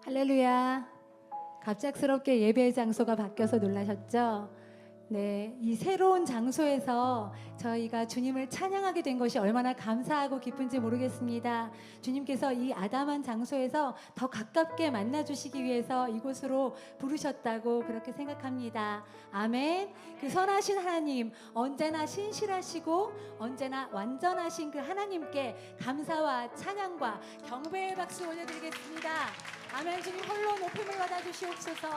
할렐루야. 갑작스럽게 예배 장소가 바뀌어서 놀라셨죠? 네, 이 새로운 장소에서 저희가 주님을 찬양하게 된 것이 얼마나 감사하고 기쁜지 모르겠습니다. 주님께서 이 아담한 장소에서 더 가깝게 만나주시기 위해서 이곳으로 부르셨다고 그렇게 생각합니다. 아멘. 그 선하신 하나님, 언제나 신실하시고 언제나 완전하신 그 하나님께 감사와 찬양과 경배의 박수 올려드리겠습니다. 아멘. 주님 홀로 높임을 받아주시옵소서.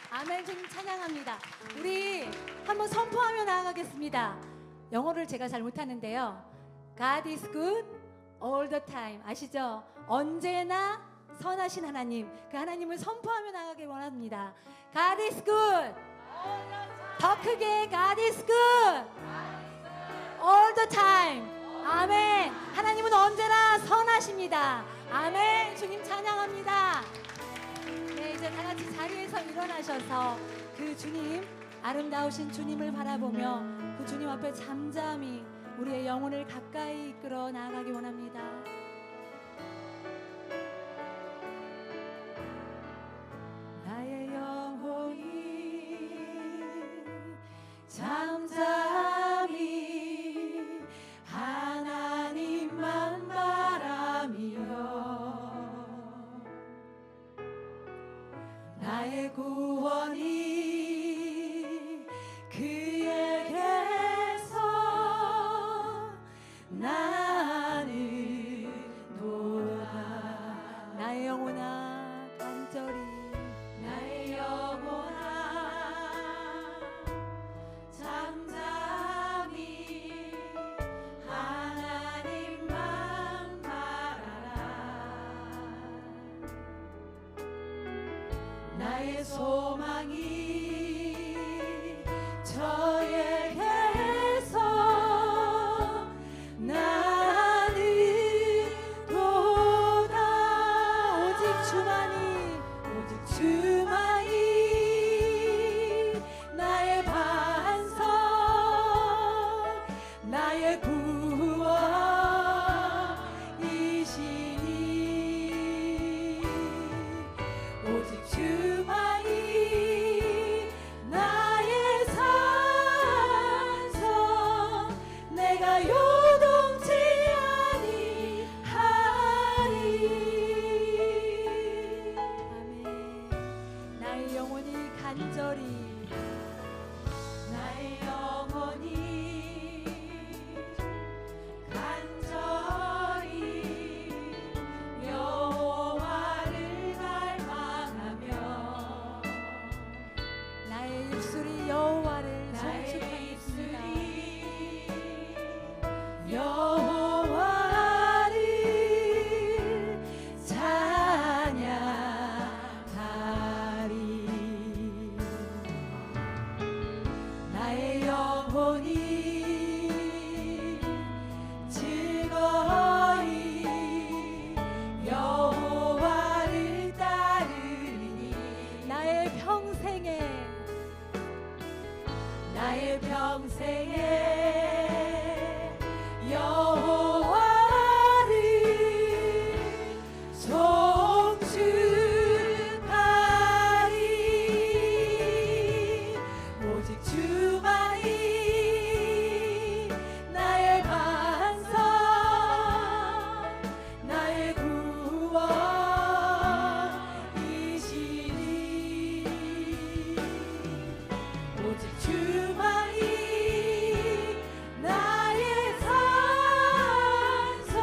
아멘. 주님 찬양합니다. 우리 한번 선포하며 나아가겠습니다. 영어를 제가 잘 못하는데요. God is good all the time. 아시죠? 언제나 선하신 하나님, 그 하나님을 선포하며 나아가기 원합니다. God is good. 더 크게 God is good all the time. 아멘. 하나님은 언제나 선하십니다. 아멘. 주님 찬양합니다. 네, 이제 다 같이 자리에서 일어나셔서 그 주님, 아름다우신 주님을 바라보며 그 주님 앞에 잠잠히 우리의 영혼을 가까이 이끌어 나아가기 원합니다. 나의 영혼이 잠잠히 하나님만 바라며 나의 구원이 그에게서 나는 도다. 나의 영혼아 간절히, 나의 영혼아 잠잠히 하나님만 바라라. 나의 소망이 저에게서 나는 도다. 오직 주만이 나의 반석, 나의 구원이시니. 오직 주만이 나의 산성, 내가 요동치 아니하리. 아멘. 나의 영혼이 간절히, 나의 영혼이 간절히 여호와를 갈망하며 나의 입술이 여호와를 송축하였습니다. 여호와를 찬양하리. 나의 영혼이 즐거이 여호와를 따르리니. 나의 평생에 여호와를 송축하리. 오직 주만이 나의 반석, 나의 구원이시니. 오직 주만이 나의 산성,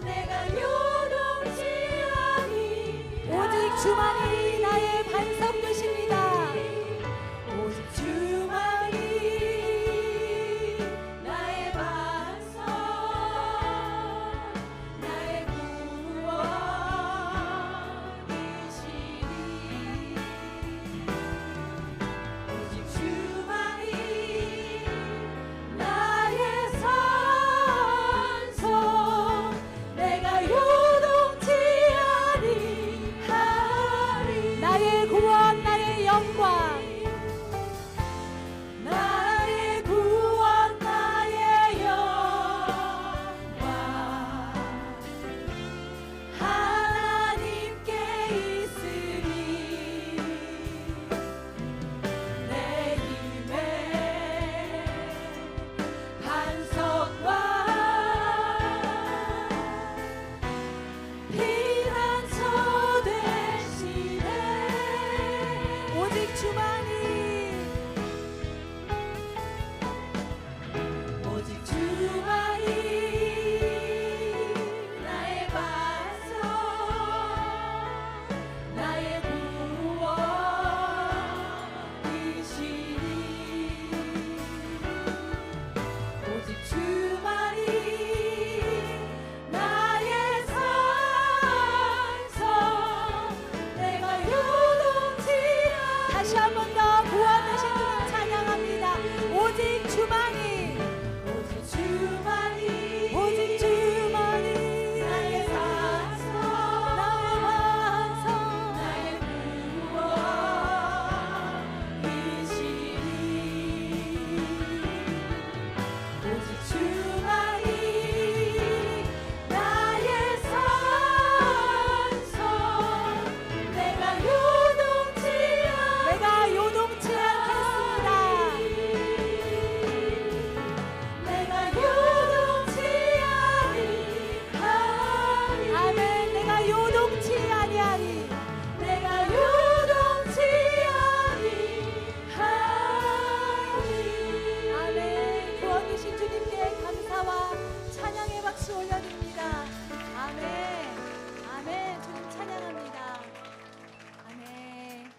내가 요동치 아니. 오직 주만이 나의 반석 되십니다. 오직 주만이 나의 반석, 나의 구원이시니. 오직 주만이 나의 산성, 내가 요동치 아니하리. 다시 올려드립니다. 아멘. 아멘. 주님 찬양합니다. 아멘.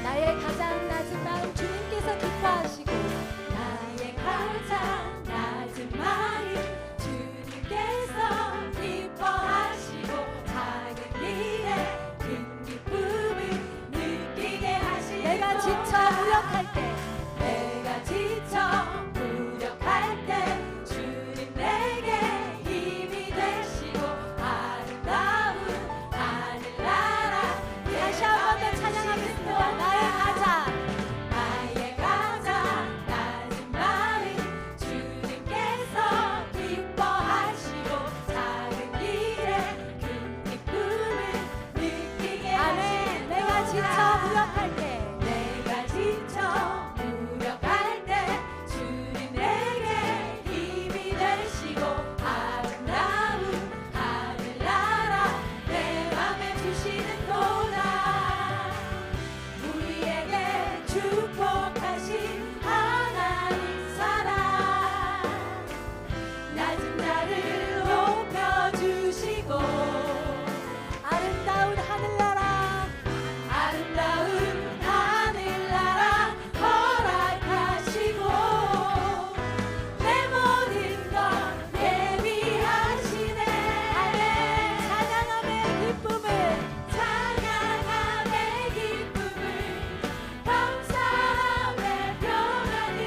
나의 가장 낮은 마음 주님께서 기뻐하시고 나의 가장 낮은 마음 주님께서 기뻐하시고 작은 일에 큰 기쁨을 느끼게 하시고 내가 지쳐 무력할 때 내가 지쳐 무력할 때 주님 내게 힘이 되시고 아름다운 하늘나라 다시 한 번 더 찬양하겠습니다. 나의 가장 낮은 마음 주님께서 기뻐하시고 작은 일에 큰 기쁨을 느끼게 하시고 내가 지쳐 무력할 때 내가 지쳐 무력할 때 주님 내게 힘이 되시고 아름다운 하늘나라 내 맘에 주시는도다. 우리에게 축복하신 하나님 사랑 낮은 나를 높여주시고 아름다운 하늘나라 허락하시고 내 모든 것 예비하시네. 찬양함의 기쁨을 감사함의 평안을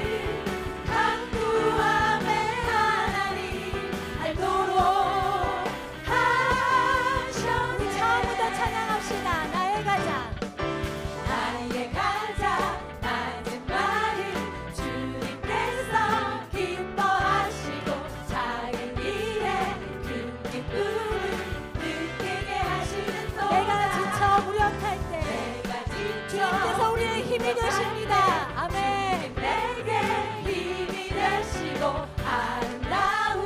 강구함의 하나님 알도록 하셨네. 처음부터 찬양합시다. 나의 가장 낮은 마음 주님께서 기뻐하시고 작은 일에 큰 기쁨을 느끼게 하시는 내가 지쳐 무력할 때 주님께서 우리의 힘이 되십니다. 아멘. 내게 힘이 되시고 아름다운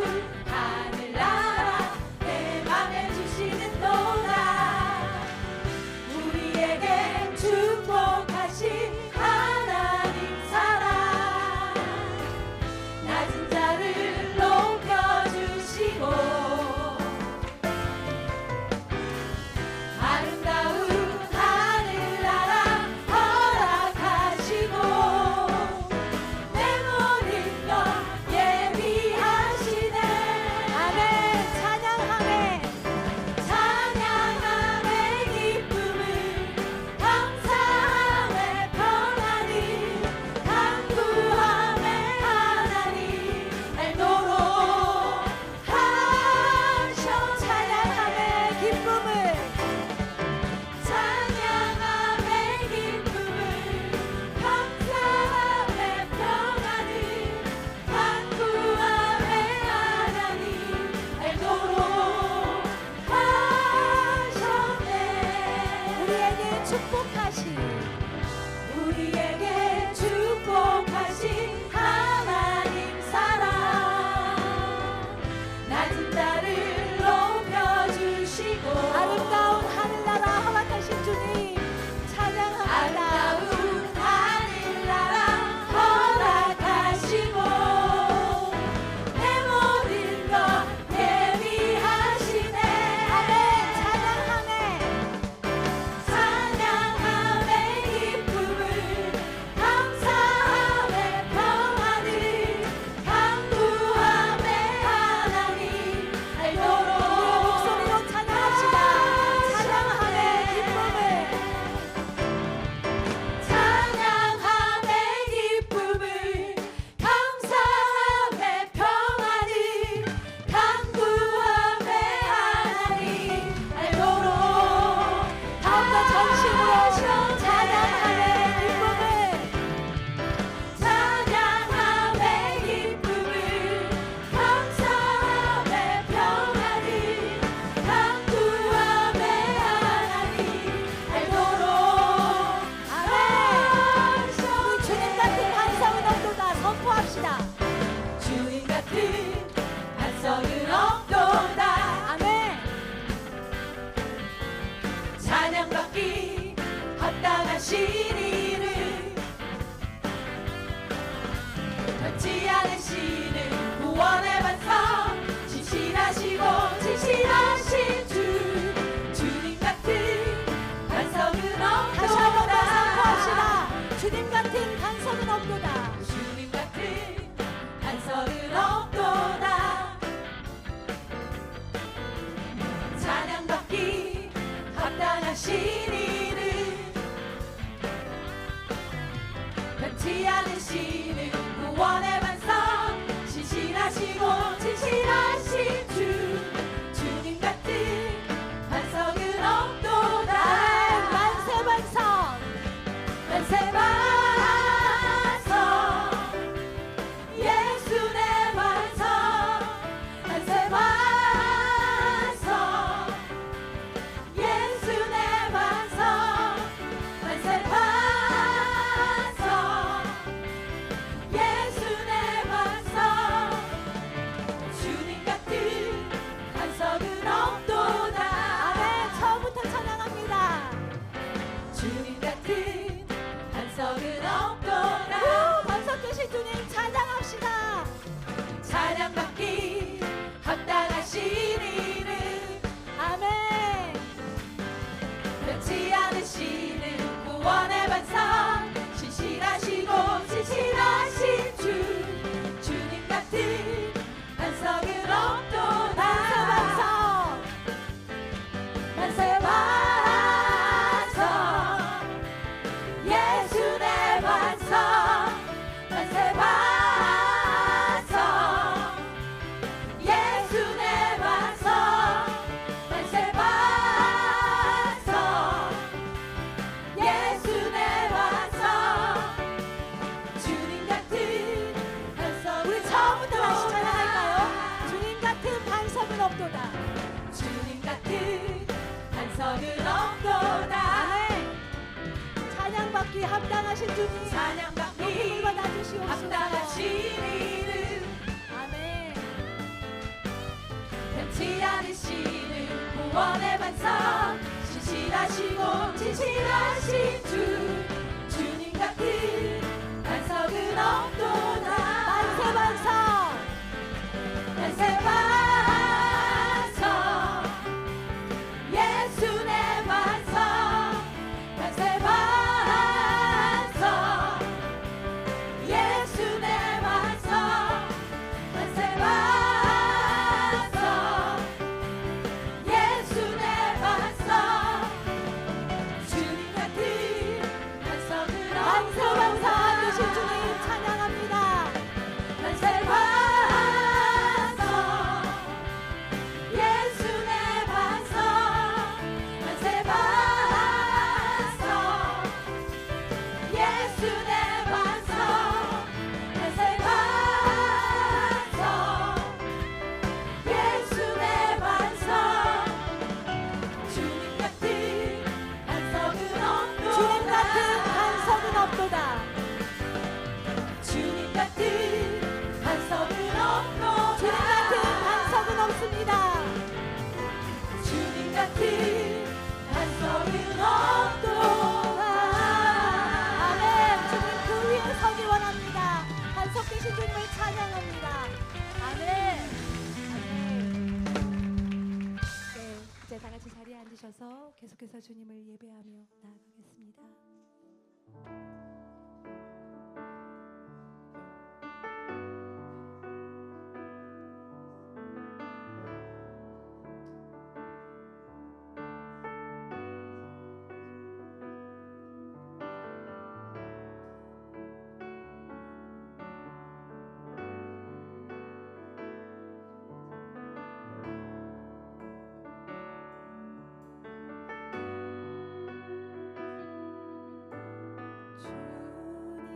하늘나라 내 맘에 주시는도다. 우리에게 축복하신 하나님 사랑 낮은 자를 높여주시고 아름다운 하늘나라 허락하시고 합당하신 이를 변치 않으시는 구원의 반석 진실하시고 진실하신 주님 같은 반석은 다시 한번 없도다 선포합시다. 주님 같은 반석은 없도다. 주님 같은 반석은 없도다 찬양받기 합당하신 이를 변치 않으시는 구원의 반석 진실하시고 진실하신 주님 같은 반석은 없도다 만세 반석. 만세 반석 예수 내 반석 만세 반석 예수 내 반석 만세 반석 예수 내 반석 주님 같은 반석은 없도다 아멘. 처음부터 찬양합니다. 주님 같은 반석은 없도다 반석 되신 주님 찬양합시다. 찬양받기 합당하신 이름 아멘. 변치 않으시는 구원의 반석 신실하시고 진실하신 주님 같은 반석은 없도다 만세 반석 예수 내 반석 만세 반석 예수 내 반석 만세 반석 예수 내 반석 주님 같은 반석 우리 처음부터 다시 찬양할까요? 주님 같은 반석은 없도다. 주님 같은 반석은 없도다 아멘. 찬양받기 합당하신 주님. 찬양받기 높임을 받아주시옵소서. 합당하신 이름 아멘. 변치 않으시는 구원의 반석 신실하시고 진실하신 주님 같은 반석은 없도다 만세 반석. 만세 반석 예수 내 반석 만세 반석 예수 내 반석 만세 반석 예수 내 반석 주님 같은 반석은 만세 반석 되신 주님 찬양합니다. 만세 반석 예수 내 반석 만세 반석 예수 내 반석 만세 반석 예수 내 반석 주님 같은 반석은 없도다 주님 같은 반석은 없도다. 주님 같은 반석은 없도다 주님 같은 반석은 없습니다. 주님 같은 반석은 없도다 아멘. 주님 그 위에 서기 원합니다. 반석 되신 주님을 찬양합니다. 아멘. 아멘. 네, 이제 다 같이 자리에 앉으셔서 계속해서 주님을 예배하며 나아가겠습니다. 주님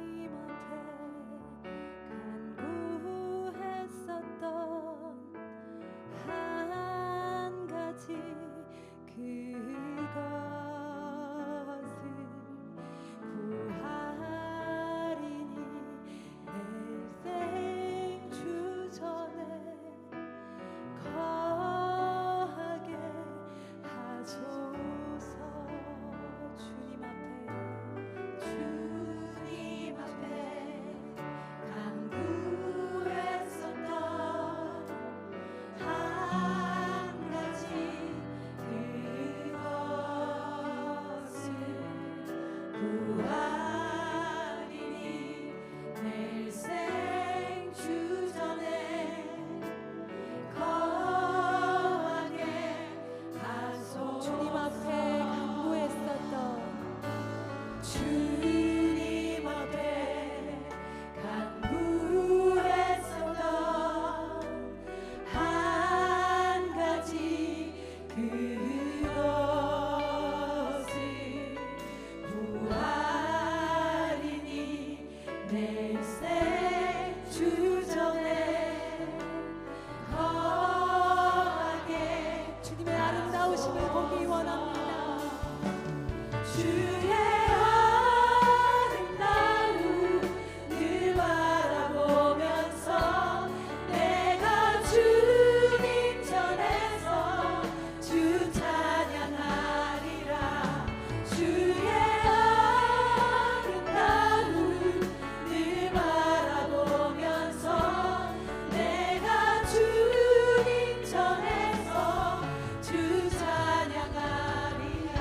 주님 앞에 간구했었던 한 가지 그것을 부활이니 내 일생 주전에 거하게 주님의 아름다우심을 보기 원합니다. 주의 아름다움을 바라보면서 내가 주님 전에서 주 찬양하리라. 주의 아름다움을 바라보면서 내가 주님 전에서 주 찬양하리라.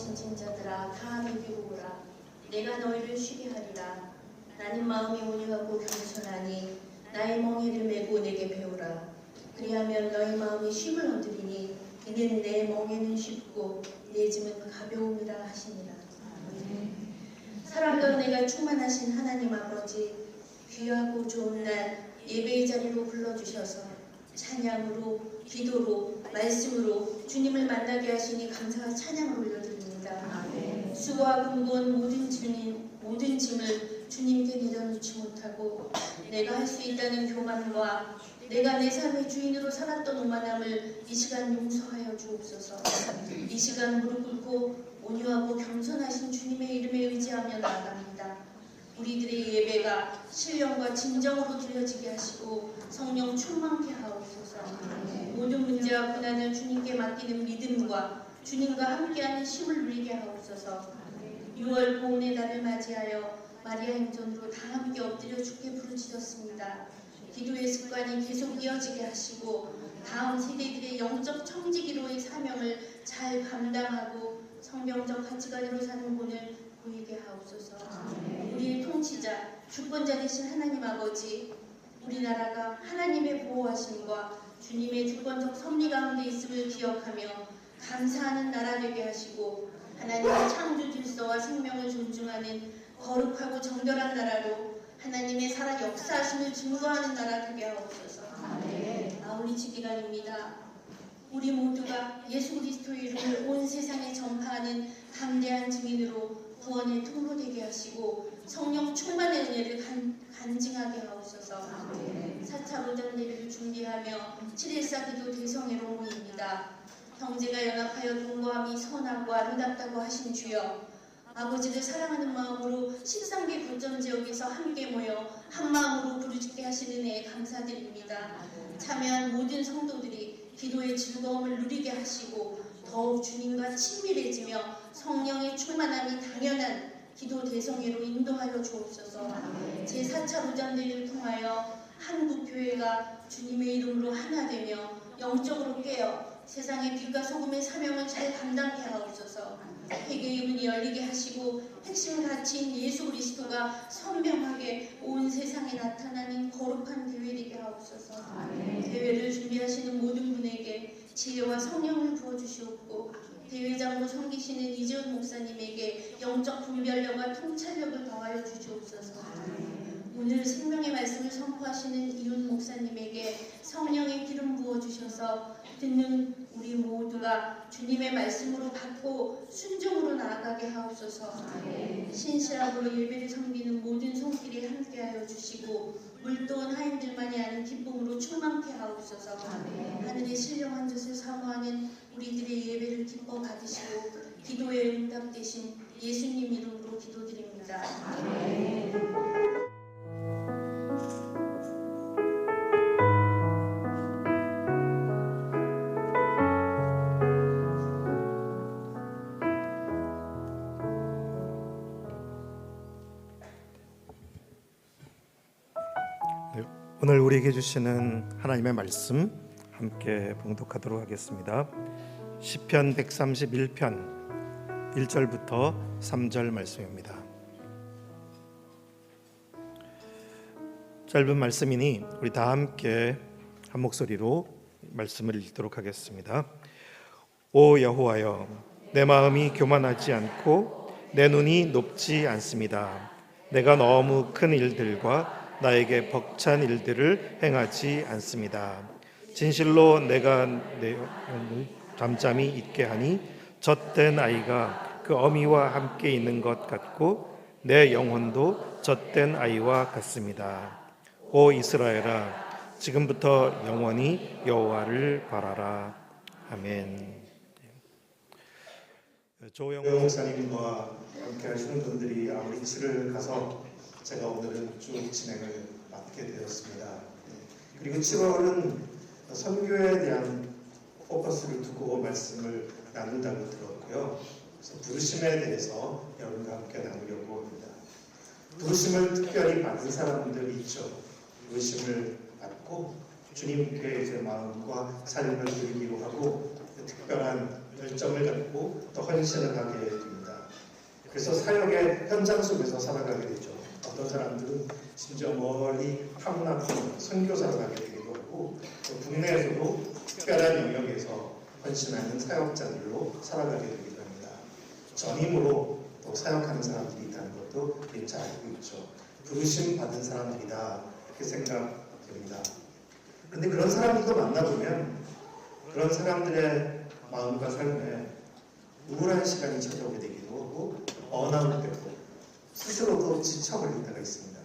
지친 자들아 다 내게로 오라. 내가 너희를 쉬게 하리라. 나는 마음이 온유하고 겸손하니 나의 멍에를 메고 내게 배우라. 그리하면 너희 마음이 쉼을 얻으리니 이는 내 멍에는 쉽고 내 짐은 가벼움이라 하시니라. 사랑과 은혜가 충만하신 하나님 아버지, 귀하고 좋은 날 예배의 자리로 불러주셔서 찬양으로, 기도로, 말씀으로 주님을 만나게 하시니 감사와 찬양을 올려드립니다. 수고하고 무거운 모든 짐을 주님께 내려놓지 못하고 내가 할 수 있다는 교만과 내가 내 삶의 주인으로 살았던 오만함을 이 시간 용서하여 주옵소서. 이 시간 무릎 꿇고 온유하고 겸손하신 주님의 이름에 의지하며 나아갑니다. 우리들의 예배가 신령과 진정으로 드려지게 하시고 성령 충만케 하옵소서. 모든 문제와 고난을 주님께 맡기는 믿음과 주님과 함께하는 쉼을 누리게 하옵소서. 6월 보훈의 날을 맞이하여 마리아 행전으로 다 함께 엎드려 주께 부르짖었습니다. 기도의 습관이 계속 이어지게 하시고 다음 세대들의 영적 청지기로의 사명을 잘 감당하고 성경적 가치관으로 사는 본을 보이게 하옵소서. 우리의 통치자, 주권자 되신 하나님 아버지, 우리나라가 하나님의 보호하심과 주님의 주권적 섭리 가운데 있음을 기억하며 감사하는 나라 되게 하시고 하나님의 창조 질서와 생명을 존중하는 거룩하고 정결한 나라로 하나님의 살아 역사하심을 증거하는 나라 되게 하옵소서. 마무리 기간입니다. 우리 모두가 예수 그리스도의 이름을 온 세상에 전파하는 담대한 증인으로 구원의 통로 되게 하시고 성령 충만의 은혜를 간증하게 하옵소서. 4차 무장대회를 준비하며 7.14 기도 대성회로 모입니다. 형제가 연합하여 동거함이 선하고 아름답다고 하신 주여, 아버지를 사랑하는 마음으로 13개 거점 지역에서 함께 모여 한 마음으로 부르짖게 하시는 은혜에 감사드립니다. 참여한 모든 성도들이 기도의 즐거움을 누리게 하시고 더욱 주님과 친밀해지며 성령의 충만함이 당연한 기도 대성회로 인도하여 주옵소서. 제4차 무장대회를 통하여 한국교회가 주님의 이름으로 하나 되며 영적으로 깨어 세상의 빛과 소금의 사명을 잘 감당케 하옵소서. 회개의 문이 열리게 하시고 핵심 가치인 예수 그리스도가 선명하게 온 세상에 나타나는 거룩한 대회 되게 하옵소서. 대회를 준비하시는 모든 분에게 지혜와 성령을 부어주시옵고 대회장으로 섬기시는 이재훈 목사님에게 영적 분별력과 통찰력을 더하여 주시옵소서. 오늘 생명의 말씀을 선포하시는 이훈 목사님에게 성령의 기름 부어주셔서 듣는 우리 모두가 주님의 말씀으로 받고 순종으로 나아가게 하옵소서. 신실함으로 예배를 섬기는 모든 손길에 함께하여 주시고 물도원 하인들만이 아는 기쁨으로 충만케 하옵소서. 하늘의 신령한 젖을 사모하는 우리들의 예배를 기뻐 받으시고 기도의 응답 되신 예수님 이름으로 기도드립니다. 오늘 우리에게 주시는 하나님의 말씀 함께 봉독하도록 하겠습니다. 시편 131편 1절부터 3절 말씀입니다. 짧은 말씀이니 우리 다 함께 한 목소리로 말씀을 읽도록 하겠습니다. 오 여호와여, 내 마음이 교만하지 않고 내 눈이 높지 않습니다. 내가 너무 큰 일들과 나에게 벅찬 일들을 행하지 않습니다. 진실로 내가 내 영을 잠잠히 있게 하니 젖된 아이가 그 어미와 함께 있는 것 같고 내 영혼도 젖된 아이와 같습니다. 오 이스라엘아, 지금부터 영원히 여호와를 바라라. 아멘. 조영 목사님과 함께 하시는 분들이 아무리 치를 가서 제가 오늘은 쭉 진행을 맡게 되었습니다. 그리고 7월은 선교에 대한 포커스를 두고 말씀을 나눈다고 들었고요. 그래서 부르심에 대해서 여러분과 함께 나누려고 합니다. 부르심을 특별히 받은 사람들 있죠. 부르심을 받고 주님께 이제 마음과 삶을 드리기로 하고 특별한 열정을 갖고 또 헌신을 하게 됩니다. 그래서 사역의 현장 속에서 살아가게 되죠. 어떤 사람들은 심지어 멀리 탐락하는 선교사로 가게 되기도 하고 또 국내에서도 특별한 영역에서 헌신하는 사역자들로 살아가게 되기도 합니다. 전임으로 또 사역하는 사람들이 있다는 것도 잘 알고 있죠. 부르심 받은 사람들이다 이렇게 생각됩니다. 그런데 그런 사람들도 만나보면 그런 사람들의 마음과 삶에 우울한 시간이 찾아오게 되기도 하고 번아웃되고 스스로도 지쳐버릴 때가 있습니다.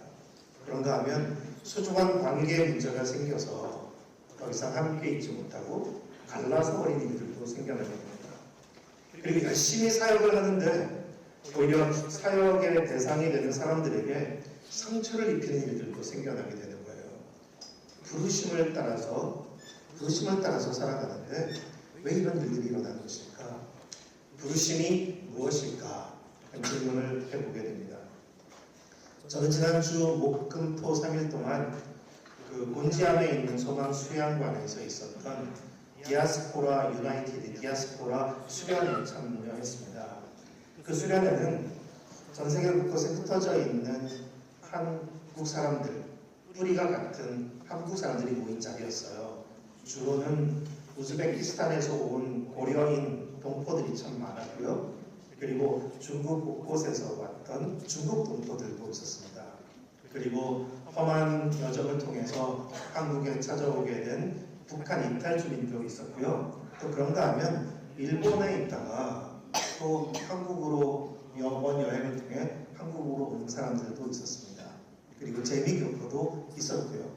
그런가 하면 소중한 관계의 문제가 생겨서 더 이상 함께 있지 못하고 갈라서 버린 일들도 생겨나게 됩니다. 그리고 열심히 사역을 하는데 오히려 사역의 대상이 되는 사람들에게 상처를 입히는 일들도 생겨나게 되는 거예요. 부르심을 따라서 살아가는데 왜 이런 일들이 일어나는 것일까? 부르심이 무엇일까? 하는 질문을 해보게 됩니다. 저는 지난주 목금토 3일 동안 그 곤지암에 있는 소방 수양관에서 있었던 디아스포라 유나이티드 디아스포라 수련에 참여했습니다. 그 수련회는 전 세계 곳곳에 흩어져 있는 한국 사람들, 뿌리가 같은 한국 사람들이 모인 자리였어요. 주로는 우즈베키스탄에서 온 고려인 동포들이 참 많았고요. 그리고 중국 곳곳에서 왔던 중국 동포들도 있었습니다. 그리고 험한 여정을 통해서 한국에 찾아오게 된 북한 이탈 주민도 있었고요. 또 그런가 하면 일본에 있다가 또 한국으로 여번 여행을 통해 한국으로 온 사람들도 있었습니다. 그리고 재미교포도 있었고요.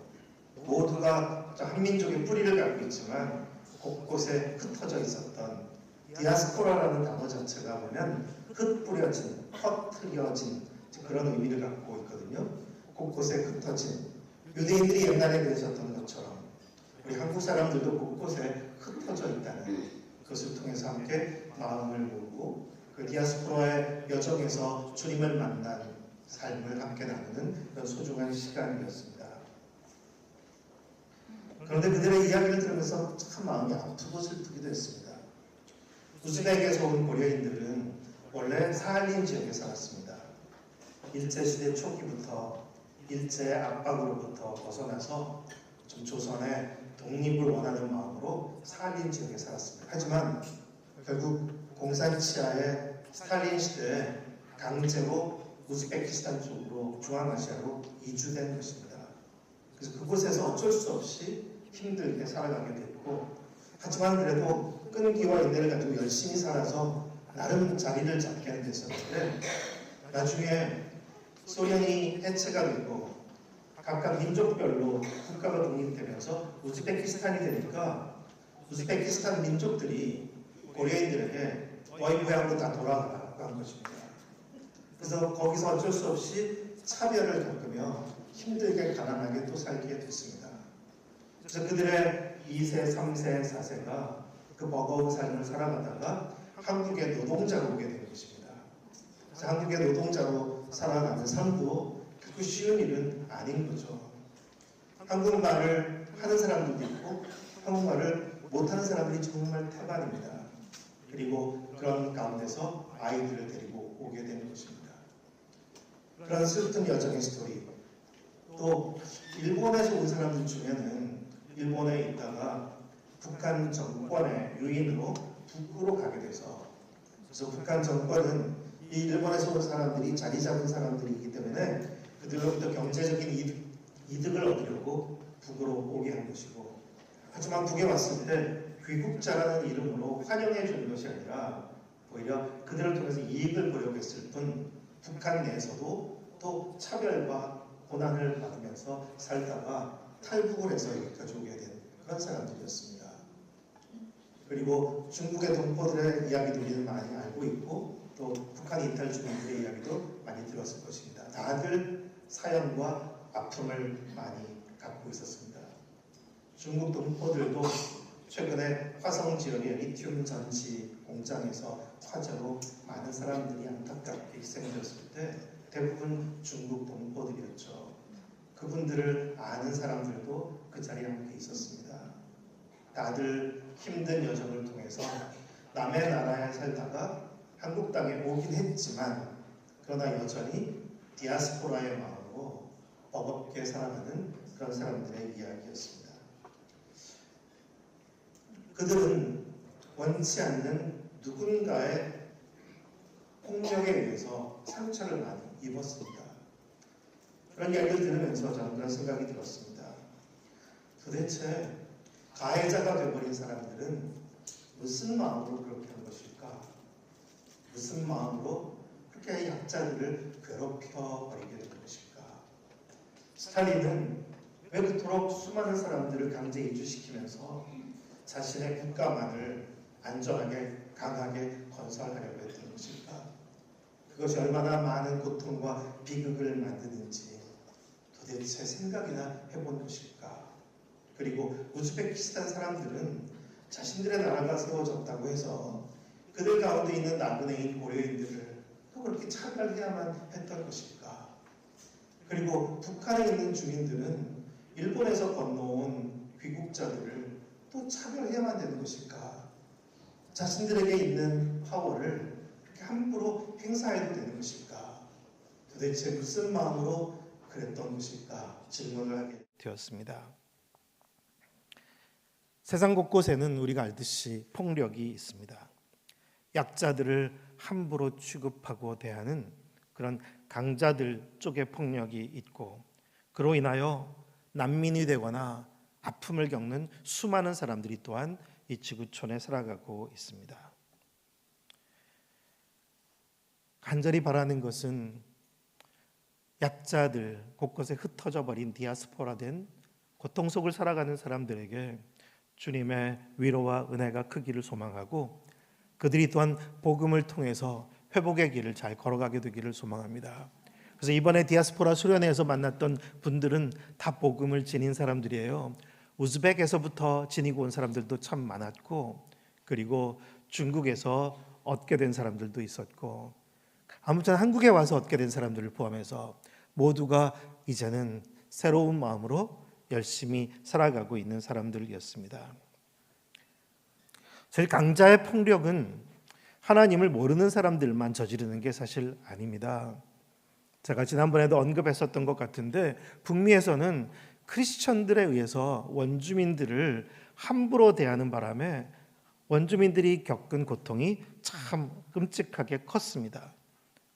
모두가 한민족의 뿌리를 갖고 있지만 곳곳에 흩어져 있었던 디아스포라라는 단어 자체가 보면 흩뿌려진, 퍼트려진 그런 의미를 갖고 있거든요. 곳곳에 흩어진 유대인들이 옛날에 그러셨던 것처럼 우리 한국 사람들도 곳곳에 흩어져 있다는 것을 통해서 함께 마음을 모으고 그 디아스포라의 여정에서 주님을 만난 삶을 함께 나누는 그런 소중한 시간이었습니다. 그런데 그들의 이야기를 들으면서 참 마음이 아프고 슬프기도 했습니다. 우즈벡에서 온 고려인들은 원래 사할린 지역에 살았습니다. 일제시대 초기부터 일제의 압박으로부터 벗어나서 좀 조선의 독립을 원하는 마음으로 사할린 지역에 살았습니다. 하지만 결국 공산치하의 스탈린 시대에 강제로 우즈베키스탄 쪽으로 중앙아시아로 이주된 것입니다. 그래서 그곳에서 어쩔 수 없이 힘들게 살아가게 됐고 하지만 그래도 끈기와 인내를 가지고 열심히 살아서 나름 자리를 잡게 됐었는데 나중에 소련이 해체가 되고 각각 민족별로 국가가 독립되면서 우즈베키스탄이 되니까 우즈베키스탄 민족들이 고려인들에게 너희 고향으로 다 돌아가라고 한 것입니다. 그래서 거기서 어쩔 수 없이 차별을 겪으며 힘들게 가난하게 또 살게 됐습니다. 그래서 그들의 2세, 3세, 4세가 그 버거운 삶을 살아가다가 한국의 노동자로 오게 된 것입니다. 그래서 한국의 노동자로 살아가는 삶도 결코 쉬운 일은 아닌 거죠. 한국말을 하는 사람들도 있고 한국말을 못하는 사람들이 정말 태반입니다. 그리고 그런 가운데서 아이들을 데리고 오게 된 것입니다. 그런 슬픈 여정의 스토리. 또 일본에서 온 사람들 중에는 일본에 있다가 북한 정권의 유인으로 북으로 가게 돼서 그래서 북한 정권은 이 일본에서 온 사람들이 자리 잡은 사람들이기 때문에 그들로부터 경제적인 이득을 얻으려고 북으로 오게 한 것이고 하지만 북에 왔을 때 귀국자라는 이름으로 환영해 주는 것이 아니라 오히려 그들을 통해서 이익을 보려고 했을 뿐 북한 내에서도 또 차별과 고난을 받으면서 살다가 탈북을 해서 여기까지 오게 된 그런 사람들이었습니다. 그리고 중국의 동포들의 이야기도 우리는 많이 알고 있고 또 북한 이탈 주민들의 이야기도 많이 들었을 것입니다. 다들 사연과 아픔을 많이 갖고 있었습니다. 중국 동포들도 최근에 화성 지역의 리튬 전지 공장에서 화재로 많은 사람들이 안타깝게 희생되었을 때 대부분 중국 동포들이었죠. 그분들을 아는 사람들도 그 자리에 함께 있었습니다. 다들 힘든 여정을 통해서 남의 나라에 살다가 한국 땅에 오긴 했지만 그러나 여전히 디아스포라의 마음으로 버겁게 살아가는 그런 사람들의 이야기였습니다. 그들은 원치 않는 누군가의 폭력에 의해서 상처를 많이 입었습니다. 그런 이야기를 들으면서 저는 그런 생각이 들었습니다. 도대체 가해자가 되어버린 사람들은 무슨 마음으로 그렇게 한 것일까? 무슨 마음으로 그렇게 약자들을 괴롭혀버리게 된 것일까? 스탈린은 왜 그토록 수많은 사람들을 강제 이주시키면서 자신의 국가만을 안전하게 강하게 건설하려고 했던 것일까? 그것이 얼마나 많은 고통과 비극을 만드는지 도대체 생각이나 해본 것일까? 그리고 우즈베키스탄 사람들은 자신들의 나라가 세워졌다고 해서 그들 가운데 있는 나그네인 고려인들을 또 그렇게 차별해야만 했던 것일까? 그리고 북한에 있는 주민들은 일본에서 건너온 귀국자들을 또 차별해야만 되는 것일까? 자신들에게 있는 파워를 그렇게 함부로 행사해도 되는 것일까? 도대체 무슨 마음으로 그랬던 것일까? 질문을 하게 되었습니다. 세상 곳곳에는 우리가 알듯이 폭력이 있습니다. 약자들을 함부로 취급하고 대하는 그런 강자들 쪽의 폭력이 있고, 그로 인하여 난민이 되거나 아픔을 겪는 수많은 사람들이 또한 이 지구촌에 살아가고 있습니다. 간절히 바라는 것은 약자들, 곳곳에 흩어져 버린 디아스포라된 고통 속을 살아가는 사람들에게 주님의 위로와 은혜가 크기를 소망하고, 그들이 또한 복음을 통해서 회복의 길을 잘 걸어가게 되기를 소망합니다. 그래서 이번에 디아스포라 수련회에서 만났던 분들은 다 복음을 지닌 사람들이에요. 우즈벡에서부터 지니고 온 사람들도 참 많았고, 그리고 중국에서 얻게 된 사람들도 있었고, 아무튼 한국에 와서 얻게 된 사람들을 포함해서 모두가 이제는 새로운 마음으로 열심히 살아가고 있는 사람들이었습니다. 제일 강자의 폭력은 하나님을 모르는 사람들만 저지르는 게 사실 아닙니다. 제가 지난번에도 언급했었던 것 같은데, 북미에서는 크리스천들에 의해서 원주민들을 함부로 대하는 바람에 원주민들이 겪은 고통이 참 끔찍하게 컸습니다.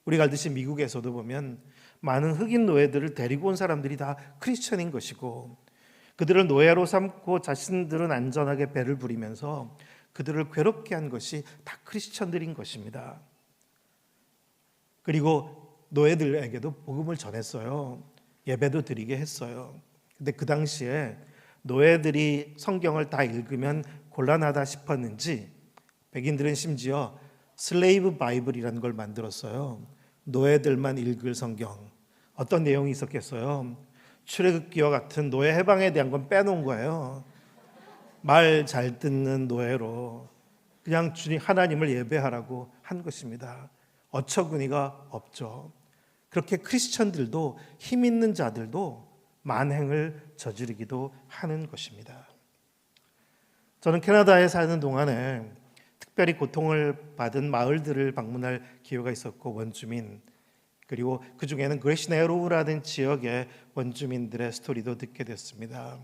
우리가 알듯이 미국에서도 보면 많은 흑인 노예들을 데리고 온 사람들이 다 크리스천인 것이고, 그들을 노예로 삼고 자신들은 안전하게 배를 부리면서 그들을 괴롭게 한 것이 다 크리스천들인 것입니다. 그리고 노예들에게도 복음을 전했어요. 예배도 드리게 했어요. 근데 그 당시에 노예들이 성경을 다 읽으면 곤란하다 싶었는지 백인들은 심지어 슬레이브 바이블이라는 걸 만들었어요. 노예들만 읽을 성경. 어떤 내용이 있었겠어요? 출애굽기와 같은 노예 해방에 대한 건 빼놓은 거예요. 말 잘 듣는 노예로 그냥 주님 하나님을 예배하라고 한 것입니다. 어처구니가 없죠. 그렇게 크리스천들도 힘 있는 자들도 만행을 저지르기도 하는 것입니다. 저는 캐나다에 사는 동안에 특별히 고통을 받은 마을들을 방문할 기회가 있었고, 원주민, 그리고 그 중에는 그레시네로우라는 지역의 원주민들의 스토리도 듣게 됐습니다.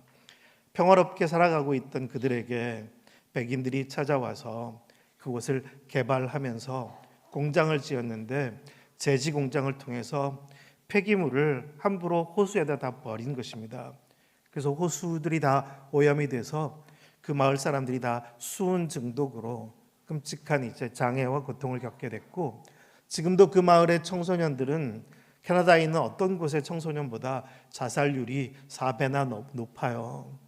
평화롭게 살아가고 있던 그들에게 백인들이 찾아와서 그곳을 개발하면서 공장을 지었는데, 제지 공장을 통해서 폐기물을 함부로 호수에다 다 버린 것입니다. 그래서 호수들이 다 오염이 돼서 그 마을 사람들이 다 수은 중독으로 끔찍한 이제 장애와 고통을 겪게 됐고, 지금도 그 마을의 청소년들은 캐나다에 있는 어떤 곳의 청소년보다 자살률이 4배나 높아요.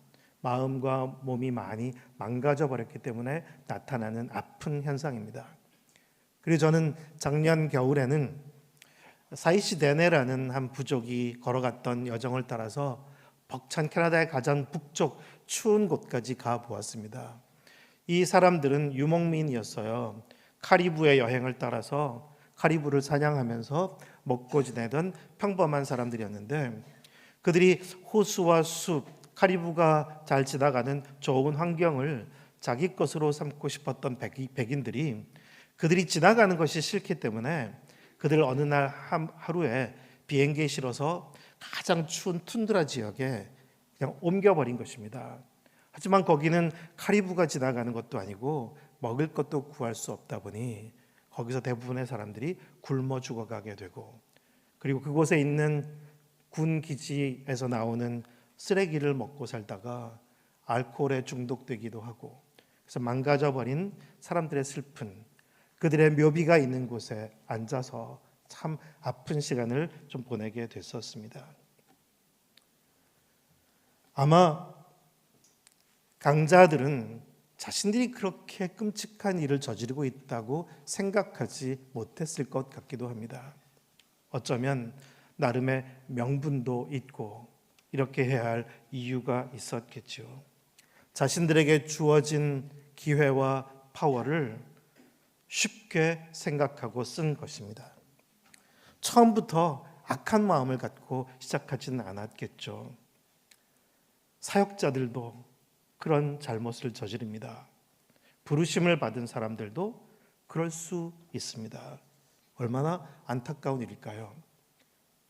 마음과 몸이 많이 망가져 버렸기 때문에 나타나는 아픈 현상입니다. 그리고 저는 작년 겨울에는 사이시데네라는 한 부족이 걸어갔던 여정을 따라서 벅찬 캐나다의 가장 북쪽 추운 곳까지 가보았습니다. 이 사람들은 유목민이었어요. 카리브의 여행을 따라서 카리브를 사냥하면서 먹고 지내던 평범한 사람들이었는데, 그들이 호수와 숲, 카리브가 잘 지나가는 좋은 환경을 자기 것으로 삼고 싶었던 백인들이 그들이 지나가는 것이 싫기 때문에 그들 어느 날 하루에 비행기에 실어서 가장 추운 툰드라 지역에 그냥 옮겨버린 것입니다. 하지만 거기는 카리브가 지나가는 것도 아니고 먹을 것도 구할 수 없다 보니 거기서 대부분의 사람들이 굶어 죽어가게 되고, 그리고 그곳에 있는 군 기지에서 나오는 쓰레기를 먹고 살다가 알코올에 중독되기도 하고, 그래서 망가져버린 사람들의 슬픈, 그들의 묘비가 있는 곳에 앉아서 참 아픈 시간을 좀 보내게 됐었습니다. 아마 강자들은 자신들이 그렇게 끔찍한 일을 저지르고 있다고 생각하지 못했을 것 같기도 합니다. 어쩌면 나름의 명분도 있고 이렇게 해야 할 이유가 있었겠죠. 자신들에게 주어진 기회와 파워를 쉽게 생각하고 쓴 것입니다. 처음부터 악한 마음을 갖고 시작하지는 않았겠죠. 사역자들도 그런 잘못을 저지릅니다. 부르심을 받은 사람들도 그럴 수 있습니다. 얼마나 안타까운 일일까요?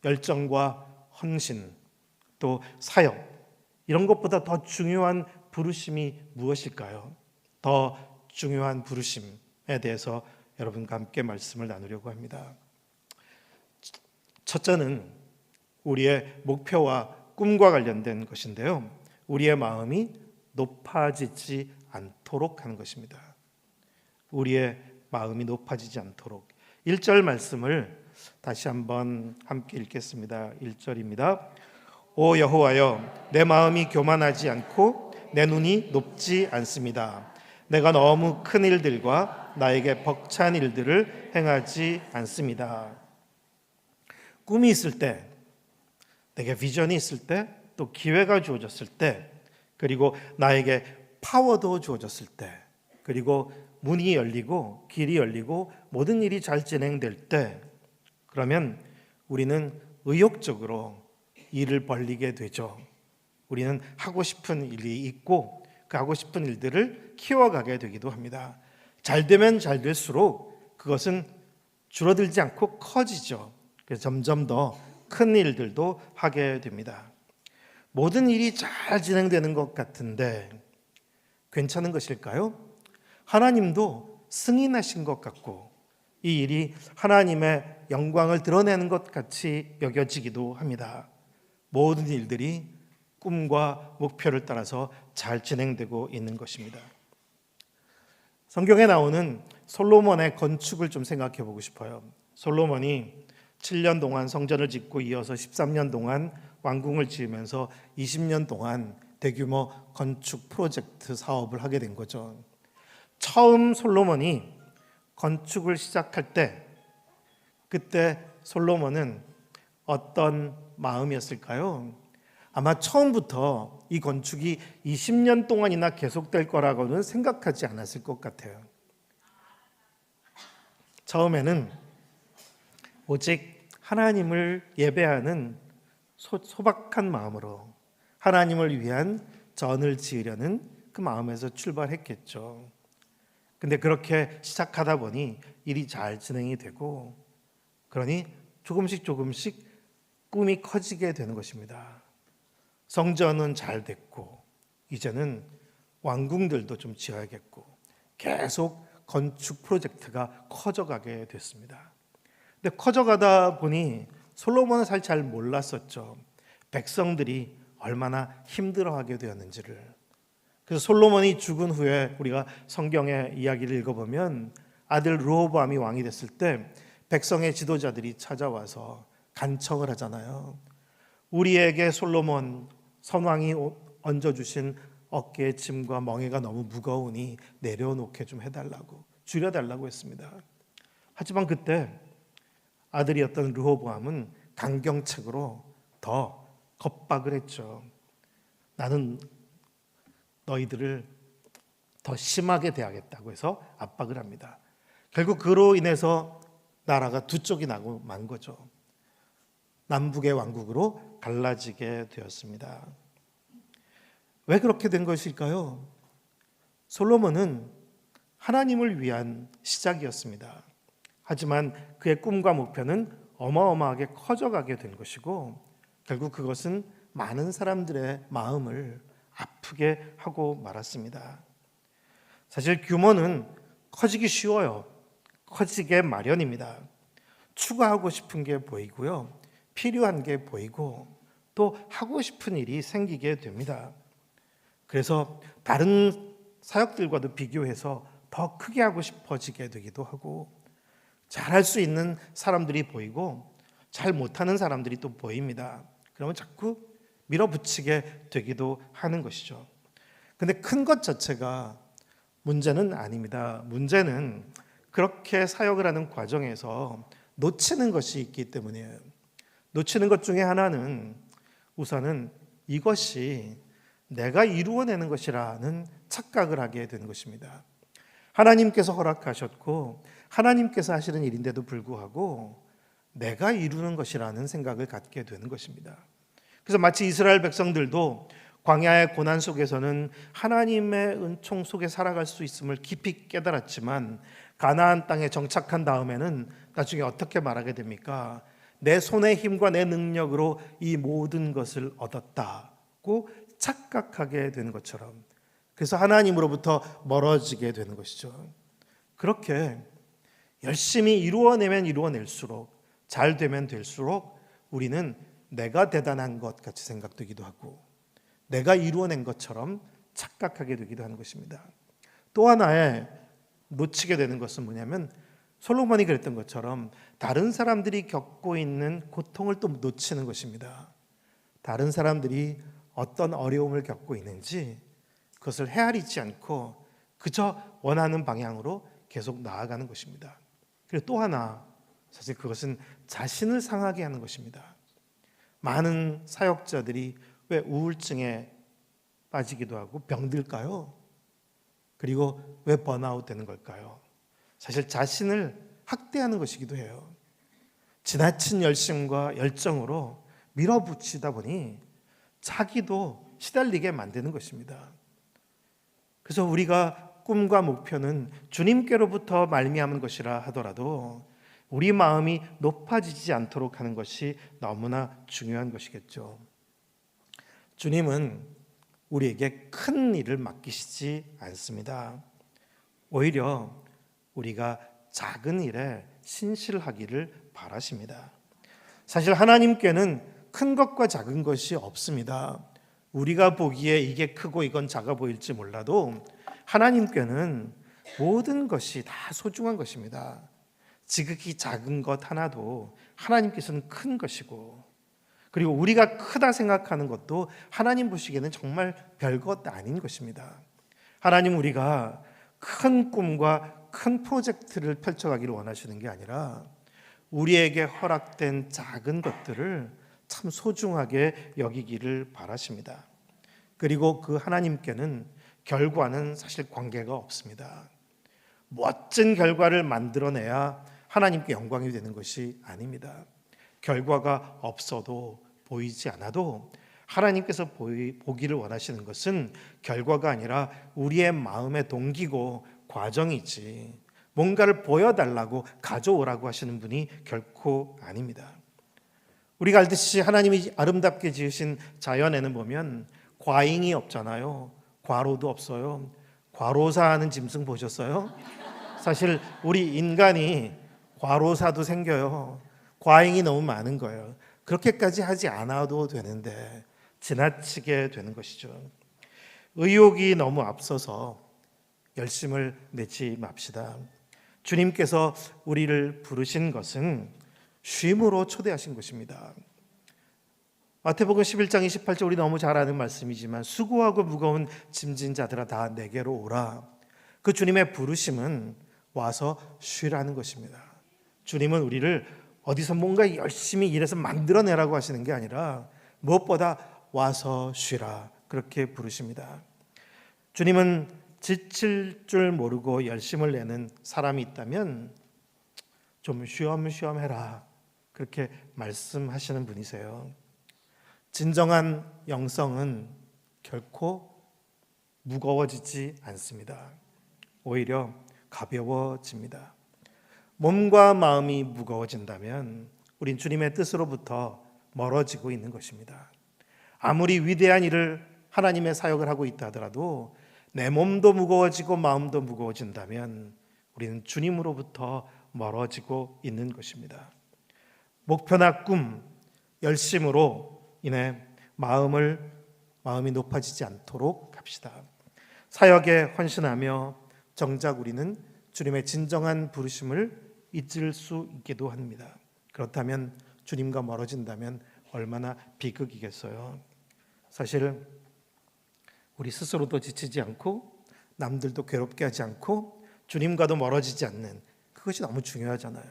열정과 헌신, 또 사역, 이런 것보다 더 중요한 부르심이 무엇일까요? 더 중요한 부르심에 대해서 여러분과 함께 말씀을 나누려고 합니다. 첫째는 우리의 목표와 꿈과 관련된 것인데요. 우리의 마음이 높아지지 않도록 하는 것입니다. 우리의 마음이 높아지지 않도록. 1절 말씀을 다시 한번 함께 읽겠습니다. 1절입니다. 오 여호와여, 내 마음이 교만하지 않고 내 눈이 높지 않습니다. 내가 너무 큰 일들과 나에게 벅찬 일들을 행하지 않습니다. 꿈이 있을 때, 내게 비전이 있을 때, 또 기회가 주어졌을 때, 그리고 나에게 파워도 주어졌을 때, 그리고 문이 열리고 길이 열리고 모든 일이 잘 진행될 때, 그러면 우리는 의욕적으로 일을 벌리게 되죠. 우리는 하고 싶은 일이 있고 그 하고 싶은 일들을 키워가게 되기도 합니다. 잘 되면 잘 될수록 그것은 줄어들지 않고 커지죠. 그래서 점점 더 큰 일들도 하게 됩니다. 모든 일이 잘 진행되는 것 같은데 괜찮은 것일까요? 하나님도 승인하신 것 같고 이 일이 하나님의 영광을 드러내는 것 같이 여겨지기도 합니다. 모든 일들이 꿈과 목표를 따라서 잘 진행되고 있는 것입니다. 성경에 나오는 솔로몬의 건축을 좀 생각해 보고 싶어요. 솔로몬이 7년 동안 성전을 짓고 이어서 13년 동안 왕궁을 지으면서 20년 동안 대규모 건축 프로젝트 사업을 하게 된 거죠. 처음 솔로몬이 건축을 시작할 때 그때 솔로몬은 어떤 마음이었을까요? 아마 처음부터 이 건축이 20년 동안이나 계속될 거라고는 생각하지 않았을 것 같아요. 처음에는 오직 하나님을 예배하는 소박한 마음으로 하나님을 위한 전을 지으려는 그 마음에서 출발했겠죠. 근데 그렇게 시작하다 보니 일이 잘 진행이 되고 그러니 조금씩 꿈이 커지게 되는 것입니다. 성전은 잘 됐고 이제는 왕궁들도 좀 지어야겠고 계속 건축 프로젝트가 커져가게 됐습니다. 근데 커져가다 보니 솔로몬은 사실 잘 몰랐었죠. 백성들이 얼마나 힘들어하게 되었는지를. 그래서 솔로몬이 죽은 후에 우리가 성경의 이야기를 읽어보면 아들 르호보암이 왕이 됐을 때 백성의 지도자들이 찾아와서 간청을 하잖아요. 우리에게 솔로몬 선왕이 얹어주신 어깨의 짐과 멍에가 너무 무거우니 내려놓게 좀 해달라고, 줄여달라고 했습니다. 하지만 그때 아들이었던 르호보암은 강경책으로 더 겁박을 했죠. 나는 너희들을 더 심하게 대하겠다고 해서 압박을 합니다. 결국 그로 인해서 나라가 두 쪽이 나고 만 거죠. 남북의 왕국으로 갈라지게 되었습니다. 왜 그렇게 된 것일까요? 솔로몬은 하나님을 위한 시작이었습니다. 하지만 그의 꿈과 목표는 어마어마하게 커져가게 된 것이고 결국 그것은 많은 사람들의 마음을 아프게 하고 말았습니다. 사실 규모는 커지기 쉬워요. 커지게 마련입니다. 추가하고 싶은 게 보이고요. 필요한 게 보이고 또 하고 싶은 일이 생기게 됩니다. 그래서 다른 사역들과도 비교해서 더 크게 하고 싶어지게 되기도 하고 잘할 수 있는 사람들이 보이고 잘 못하는 사람들이 또 보입니다. 그러면 자꾸 밀어붙이게 되기도 하는 것이죠. 근데 큰 것 자체가 문제는 아닙니다. 문제는 그렇게 사역을 하는 과정에서 놓치는 것이 있기 때문이에요. 놓치는 것 중에 하나는 우선은 이것이 내가 이루어내는 것이라는 착각을 하게 되는 것입니다. 하나님께서 허락하셨고 하나님께서 하시는 일인데도 불구하고 내가 이루는 것이라는 생각을 갖게 되는 것입니다. 그래서 마치 이스라엘 백성들도 광야의 고난 속에서는 하나님의 은총 속에 살아갈 수 있음을 깊이 깨달았지만 가나안 땅에 정착한 다음에는 나중에 어떻게 말하게 됩니까? 내 손의 힘과 내 능력으로 이 모든 것을 얻었다고 착각하게 되는 것처럼 그래서 하나님으로부터 멀어지게 되는 것이죠. 그렇게 열심히 이루어내면 이루어낼수록 잘 되면 될수록 우리는 내가 대단한 것 같이 생각되기도 하고 내가 이루어낸 것처럼 착각하게 되기도 하는 것입니다. 또 하나의 놓치게 되는 것은 뭐냐면 솔로몬이 그랬던 것처럼 다른 사람들이 겪고 있는 고통을 또 놓치는 것입니다. 다른 사람들이 어떤 어려움을 겪고 있는지 그것을 헤아리지 않고 그저 원하는 방향으로 계속 나아가는 것입니다. 그리고 또 하나 사실 그것은 자신을 상하게 하는 것입니다. 많은 사역자들이 왜 우울증에 빠지기도 하고 병들까요? 그리고 왜 번아웃 되는 걸까요? 사실 자신을 학대하는 것이기도 해요. 지나친 열심과 열정으로 밀어붙이다 보니 자기도 시달리게 만드는 것입니다. 그래서 우리가 꿈과 목표는 주님께로부터 말미암은 것이라 하더라도 우리 마음이 높아지지 않도록 하는 것이 너무나 중요한 것이겠죠. 주님은 우리에게 큰 일을 맡기시지 않습니다. 오히려 우리가 작은 일에 신실하기를 바라십니다. 사실 하나님께는 큰 것과 작은 것이 없습니다. 우리가 보기에 이게 크고 이건 작아 보일지 몰라도 하나님께는 모든 것이 다 소중한 것입니다. 지극히 작은 것 하나도 하나님께서는 큰 것이고 그리고 우리가 크다 생각하는 것도 하나님 보시기에는 정말 별것 아닌 것입니다. 하나님 우리가 큰 꿈과 큰 프로젝트를 펼쳐가기를 원하시는 게 아니라 우리에게 허락된 작은 것들을 참 소중하게 여기기를 바라십니다. 그리고 그 하나님께는 결과는 사실 관계가 없습니다. 멋진 결과를 만들어내야 하나님께 영광이 되는 것이 아닙니다. 결과가 없어도 보이지 않아도 하나님께서 보기를 원하시는 것은 결과가 아니라 우리의 마음의 동기고 과정이지 뭔가를 보여달라고 가져오라고 하시는 분이 결코 아닙니다. 우리가 알듯이 하나님이 아름답게 지으신 자연에는 보면 과잉이 없잖아요. 과로도 없어요. 과로사하는 짐승 보셨어요? 사실 우리 인간이 과로사도 생겨요. 과잉이 너무 많은 거예요. 그렇게까지 하지 않아도 되는데 지나치게 되는 것이죠. 의욕이 너무 앞서서 열심을 내지 맙시다. 주님께서 우리를 부르신 것은 쉼으로 초대하신 것입니다. 마태복음 11장 28절 우리 너무 잘 아는 말씀이지만 수고하고 무거운 짐진 자들아 다 내게로 오라. 그 주님의 부르심은 와서 쉬라는 것입니다. 주님은 우리를 어디서 뭔가 열심히 일해서 만들어내라고 하시는 게 아니라 무엇보다 와서 쉬라 그렇게 부르십니다. 주님은 지칠 줄 모르고 열심을 내는 사람이 있다면 좀 쉬엄쉬엄 해라 그렇게 말씀하시는 분이세요. 진정한 영성은 결코 무거워지지 않습니다. 오히려 가벼워집니다. 몸과 마음이 무거워진다면 우린 주님의 뜻으로부터 멀어지고 있는 것입니다. 아무리 위대한 일을 하나님의 사역을 하고 있다 하더라도 내 몸도 무거워지고 마음도 무거워진다면 우리는 주님으로부터 멀어지고 있는 것입니다. 목표나 꿈, 열심으로 인해 마음이 높아지지 않도록 합시다. 사역에 헌신하며 정작 우리는 주님의 진정한 부르심을 잊을 수 있기도 합니다. 그렇다면 주님과 멀어진다면 얼마나 비극이겠어요. 사실 우리 스스로도 지치지 않고 남들도 괴롭게 하지 않고 주님과도 멀어지지 않는 그것이 너무 중요하잖아요.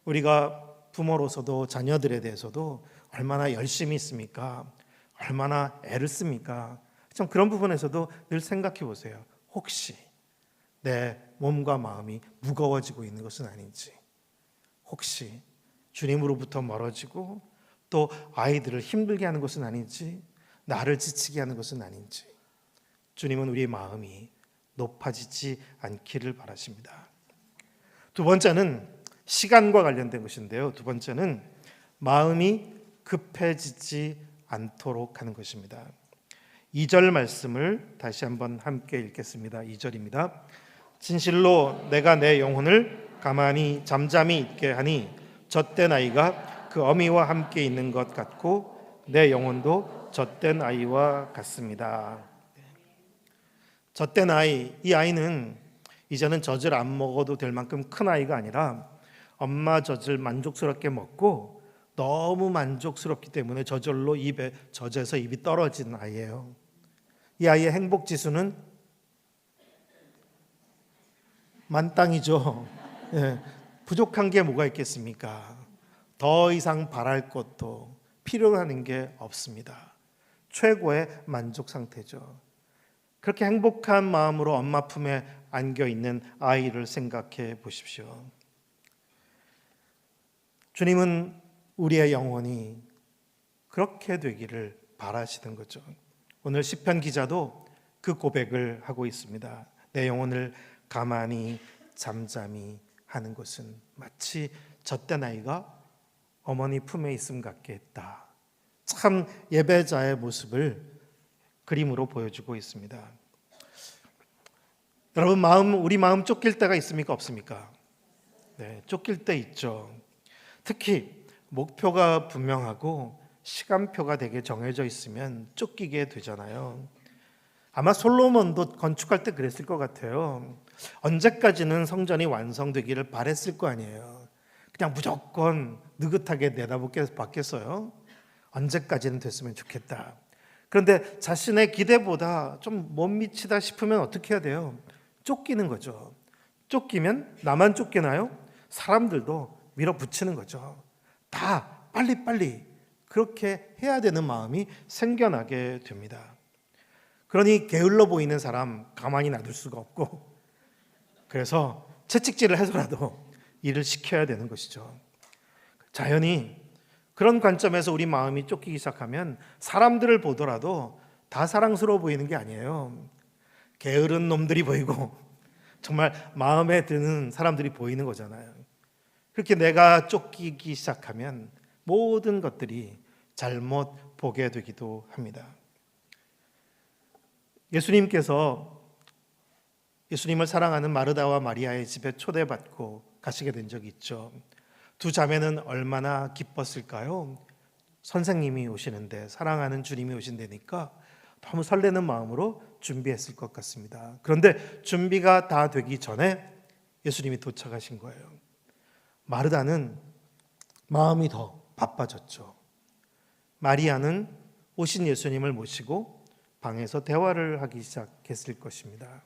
우리가 부모로서도 자녀들에 대해서도 얼마나 열심히 있습니까? 얼마나 애를 씁니까? 좀 그런 부분에서도 늘 생각해 보세요. 혹시 내 몸과 마음이 무거워지고 있는 것은 아닌지, 혹시 주님으로부터 멀어지고 또 아이들을 힘들게 하는 것은 아닌지, 나를 지치게 하는 것은 아닌지, 주님은 우리의 마음이 높아지지 않기를 바라십니다. 두 번째는 시간과 관련된 것인데요. 두 번째는 마음이 급해지지 않도록 하는 것입니다. 2절 말씀을 다시 한번 함께 읽겠습니다. 2절입니다. 진실로 내가 내 영혼을 가만히 잠잠히 있게 하니 젖된 아이가 그 어미와 함께 있는 것 같고 내 영혼도 젖된 아이와 같습니다. 젖된 아이, 이 아이는 이제는 젖을 안 먹어도 될 만큼 큰 아이가 아니라 엄마 젖을 만족스럽게 먹고 너무 만족스럽기 때문에 저절로 젖에서 입이 떨어진 아이예요. 이 아이의 행복 지수는 만땅이죠. 예, 부족한 게 뭐가 있겠습니까? 더 이상 바랄 것도 필요하는 게 없습니다. 최고의 만족 상태죠. 그렇게 행복한 마음으로 엄마 품에 안겨 있는 아이를 생각해 보십시오. 주님은 우리의 영혼이 그렇게 되기를 바라시는 거죠. 오늘 시편 기자도 그 고백을 하고 있습니다. 내 영혼을 가만히 잠잠히 하는 것은 마치 젖된 아이가 어머니 품에 있음 같게 했다. 참 예배자의 모습을 그림으로 보여주고 있습니다. 여러분, 우리 마음 쫓길 때가 있습니까? 없습니까? 네, 쫓길 때 있죠. 특히 목표가 분명하고 시간표가 되게 정해져 있으면 쫓기게 되잖아요. 아마 솔로몬도 건축할 때 그랬을 것 같아요. 언제까지는 성전이 완성되기를 바랬을 거 아니에요. 그냥 무조건 느긋하게 내다봤겠어요. 언제까지는 됐으면 좋겠다. 그런데 자신의 기대보다 좀 못 미치다 싶으면 어떻게 해야 돼요? 쫓기는 거죠. 쫓기면 나만 쫓기나요? 사람들도 밀어붙이는 거죠. 다 빨리빨리 그렇게 해야 되는 마음이 생겨나게 됩니다. 그러니 게을러 보이는 사람 가만히 놔둘 수가 없고, 그래서 채찍질을 해서라도 일을 시켜야 되는 것이죠. 자연히 그런 관점에서 우리 마음이 쫓기기 시작하면 사람들을 보더라도 다 사랑스러워 보이는 게 아니에요. 게으른 놈들이 보이고 정말 마음에 드는 사람들이 보이는 거잖아요. 그렇게 내가 쫓기기 시작하면 모든 것들이 잘못 보게 되기도 합니다. 예수님을 사랑하는 마르다와 마리아의 집에 초대받고 가시게 된 적이 있죠. 두 자매는 얼마나 기뻤을까요? 선생님이 오시는데, 사랑하는 주님이 오신다니까 너무 설레는 마음으로 준비했을 것 같습니다. 그런데 준비가 다 되기 전에 예수님이 도착하신 거예요. 마르다는 마음이 더 바빠졌죠. 마리아는 오신 예수님을 모시고 방에서 대화를 하기 시작했을 것입니다.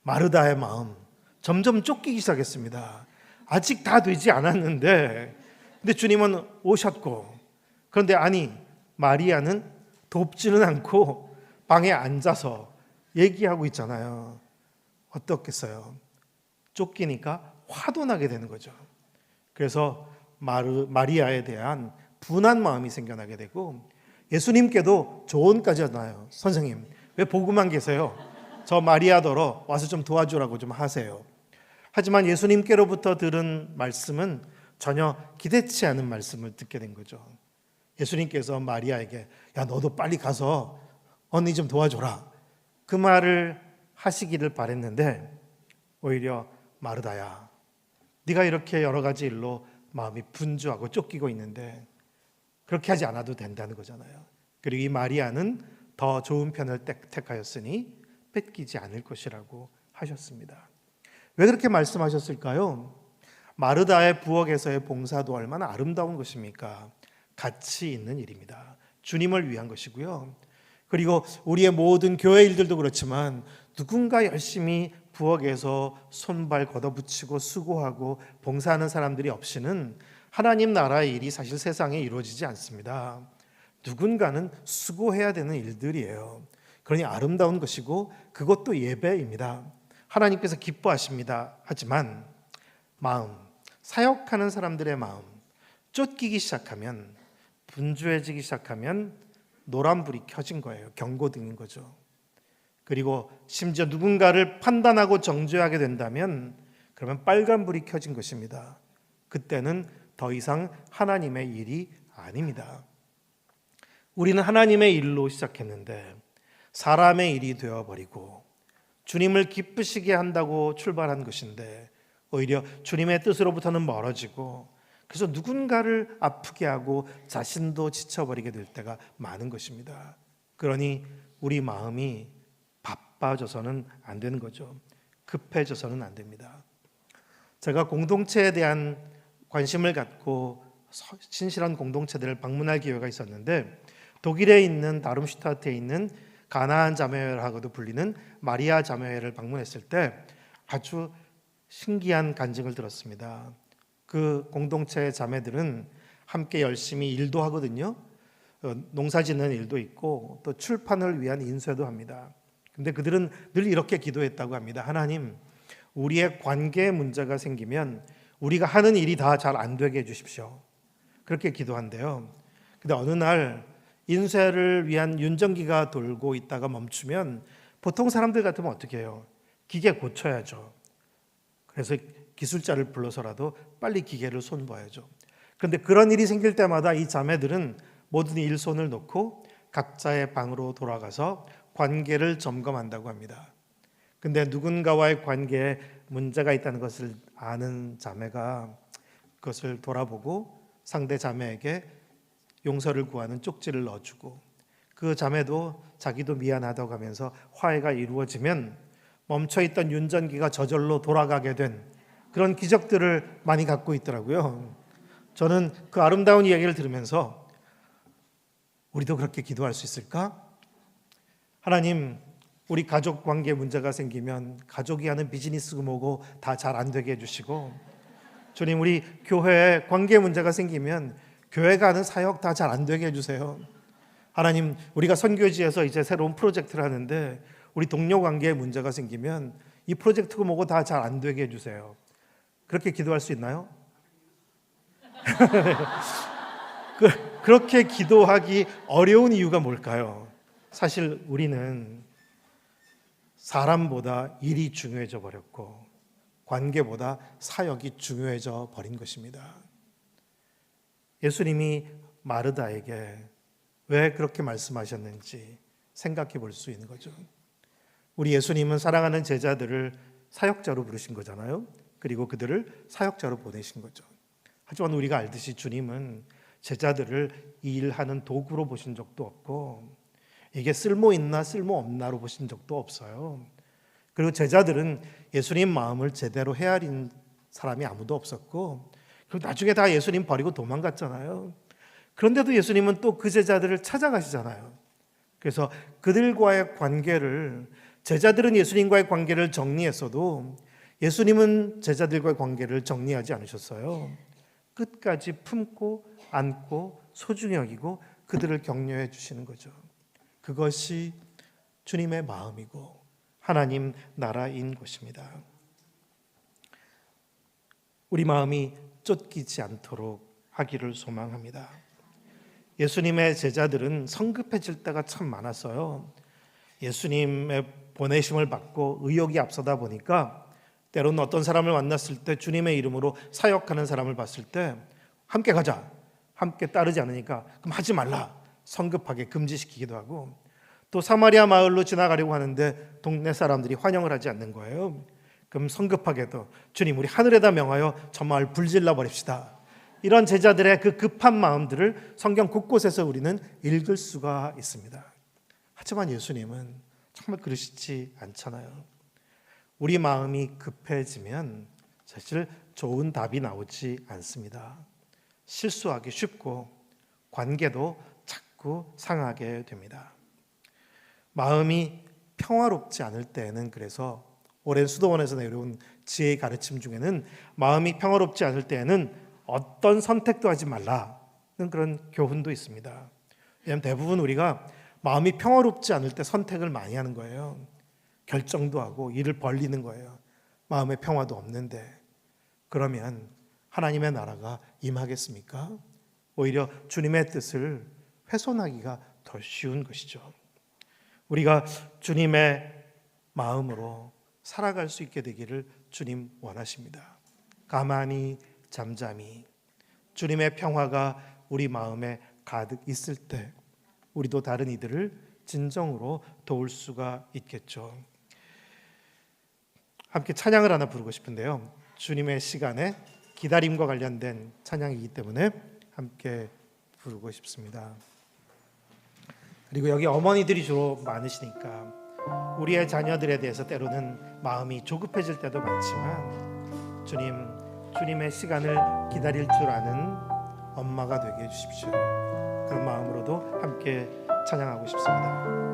마르다의 마음 점점 쫓기기 시작했습니다. 아직 다 되지 않았는데, 근데 주님은 오셨고, 그런데 마리아는 돕지는 않고 방에 앉아서 얘기하고 있잖아요. 어떻겠어요? 쫓기니까 화도 나게 되는 거죠. 그래서 마리아에 대한 분한 마음이 생겨나게 되고, 예수님께도 조언까지 하나요. 선생님, 왜 보고만 계세요? 저 마리아더러 와서 좀 도와주라고 좀 하세요. 하지만 예수님께로부터 들은 말씀은 전혀 기대치 않은 말씀을 듣게 된 거죠. 예수님께서 마리아에게 야 너도 빨리 가서 언니 좀 도와줘라 그 말을 하시기를 바랬는데 오히려 마르다야 네가 이렇게 여러 가지 일로 마음이 분주하고 쫓기고 있는데 그렇게 하지 않아도 된다는 거잖아요. 그리고 이 마리아는 더 좋은 편을 택하였으니 뺏기지 않을 것이라고 하셨습니다. 왜 그렇게 말씀하셨을까요? 마르다의 부엌에서의 봉사도 얼마나 아름다운 것입니까? 가치 있는 일입니다. 주님을 위한 것이고요. 그리고 우리의 모든 교회 일들도 그렇지만 누군가 열심히 부엌에서 손발 걷어붙이고 수고하고 봉사하는 사람들이 없이는 하나님 나라의 일이 사실 세상에 이루어지지 않습니다. 누군가는 수고해야 되는 일들이에요. 그러니 아름다운 것이고 그것도 예배입니다. 하나님께서 기뻐하십니다. 하지만 마음, 사역하는 사람들의 마음 쫓기기 시작하면 분주해지기 시작하면 노란불이 켜진 거예요. 경고등인 거죠. 그리고 심지어 누군가를 판단하고 정죄하게 된다면 그러면 빨간불이 켜진 것입니다. 그때는 더 이상 하나님의 일이 아닙니다. 우리는 하나님의 일로 시작했는데 사람의 일이 되어버리고 주님을 기쁘시게 한다고 출발한 것인데 오히려 주님의 뜻으로부터는 멀어지고 그래서 누군가를 아프게 하고 자신도 지쳐버리게 될 때가 많은 것입니다. 그러니 우리 마음이 바빠져서는 안 되는 거죠. 급해져서는 안 됩니다. 제가 공동체에 대한 관심을 갖고 신실한 공동체들을 방문할 기회가 있었는데 독일에 있는 다름슈타트에 있는 가나안 자매회라고도 불리는 마리아 자매회를 방문했을 때 아주 신기한 간증을 들었습니다. 그 공동체의 자매들은 함께 열심히 일도 하거든요. 농사짓는 일도 있고 또 출판을 위한 인쇄도 합니다. 근데 그들은 늘 이렇게 기도했다고 합니다. 하나님, 우리의 관계에 문제가 생기면 우리가 하는 일이 다 잘 안 되게 해주십시오. 그렇게 기도한대요. 근데 어느 날 인쇄를 위한 윤전기가 돌고 있다가 멈추면 보통 사람들 같으면 어떻게 해요? 기계 고쳐야죠. 그래서 기술자를 불러서라도 빨리 기계를 손봐야죠. 그런데 그런 일이 생길 때마다 이 자매들은 모든 일손을 놓고 각자의 방으로 돌아가서 관계를 점검한다고 합니다. 근데 누군가와의 관계에 문제가 있다는 것을 아는 자매가 그것을 돌아보고 상대 자매에게 용서를 구하는 쪽지를 넣어주고 그 자매도 자기도 미안하다고 하면서 화해가 이루어지면 멈춰있던 윤전기가 저절로 돌아가게 된 그런 기적들을 많이 갖고 있더라고요. 저는 그 아름다운 이야기를 들으면서 우리도 그렇게 기도할 수 있을까? 하나님, 우리 가족 관계 문제가 생기면 가족이 하는 비즈니스 뭐고 다 잘 안 되게 해주시고 주님, 우리 교회에 관계 문제가 생기면 교회가 하는 사역 다 잘 안 되게 해주세요. 하나님, 우리가 선교지에서 이제 새로운 프로젝트를 하는데 우리 동료 관계에 문제가 생기면 이 프로젝트가 뭐고 다 잘 안 되게 해주세요. 그렇게 기도할 수 있나요? 그렇게 기도하기 어려운 이유가 뭘까요? 사실 우리는 사람보다 일이 중요해져 버렸고 관계보다 사역이 중요해져 버린 것입니다. 예수님이 마르다에게 왜 그렇게 말씀하셨는지 생각해 볼 수 있는 거죠. 우리 예수님은 사랑하는 제자들을 사역자로 부르신 거잖아요. 그리고 그들을 사역자로 보내신 거죠. 하지만 우리가 알듯이 주님은 제자들을 일하는 도구로 보신 적도 없고 이게 쓸모 있나 쓸모 없나로 보신 적도 없어요. 그리고 제자들은 예수님 마음을 제대로 헤아린 사람이 아무도 없었고 그리고 나중에 다 예수님 버리고 도망갔잖아요. 그런데도 예수님은 또 그 제자들을 찾아가시잖아요. 그래서 그들과의 관계를 제자들은 예수님과의 관계를 정리했어도 예수님은 제자들과의 관계를 정리하지 않으셨어요. 끝까지 품고 안고 소중히 여기고 그들을 격려해 주시는 거죠. 그것이 주님의 마음이고 하나님 나라인 것입니다. 우리 마음이 쫓기지 않도록 하기를 소망합니다. 예수님의 제자들은 성급해질 때가 참 많았어요. 예수님의 보내심을 받고 의욕이 앞서다 보니까 때로는 어떤 사람을 만났을 때 주님의 이름으로 사역하는 사람을 봤을 때 함께 가자, 함께 따르지 않으니까 그럼 하지 말라 성급하게 금지시키기도 하고, 또 사마리아 마을로 지나가려고 하는데 동네 사람들이 환영을 하지 않는 거예요. 그럼 성급하게도 주님 우리 하늘에다 명하여 저 마을 불질러 버립시다. 이런 제자들의 그 급한 마음들을 성경 곳곳에서 우리는 읽을 수가 있습니다. 하지만 예수님은 정말 그러시지 않잖아요. 우리 마음이 급해지면 사실 좋은 답이 나오지 않습니다. 실수하기 쉽고 관계도 자꾸 상하게 됩니다. 마음이 평화롭지 않을 때에는, 그래서 오랜 수도원에서 내려온 지혜의 가르침 중에는 마음이 평화롭지 않을 때에는 어떤 선택도 하지 말라는 그런 교훈도 있습니다. 왜냐하면 대부분 우리가 마음이 평화롭지 않을 때 선택을 많이 하는 거예요. 결정도 하고 일을 벌리는 거예요. 마음의 평화도 없는데 그러면 하나님의 나라가 임하겠습니까? 오히려 주님의 뜻을 훼손하기가 더 쉬운 것이죠. 우리가 주님의 마음으로 살아갈 수 있게 되기를 주님 원하십니다. 가만히 잠잠히 주님의 평화가 우리 마음에 가득 있을 때 우리도 다른 이들을 진정으로 도울 수가 있겠죠. 함께 찬양을 하나 부르고 싶은데요. 주님의 시간에 기다림과 관련된 찬양이기 때문에 함께 부르고 싶습니다. 그리고 여기 어머니들이 주로 많으시니까 우리의 자녀들에 대해서 때로는 마음이 조급해질 때도 많지만 주님의 시간을 기다릴 줄 아는 엄마가 되게 해주십시오. 그런 마음으로도 함께 찬양하고 싶습니다.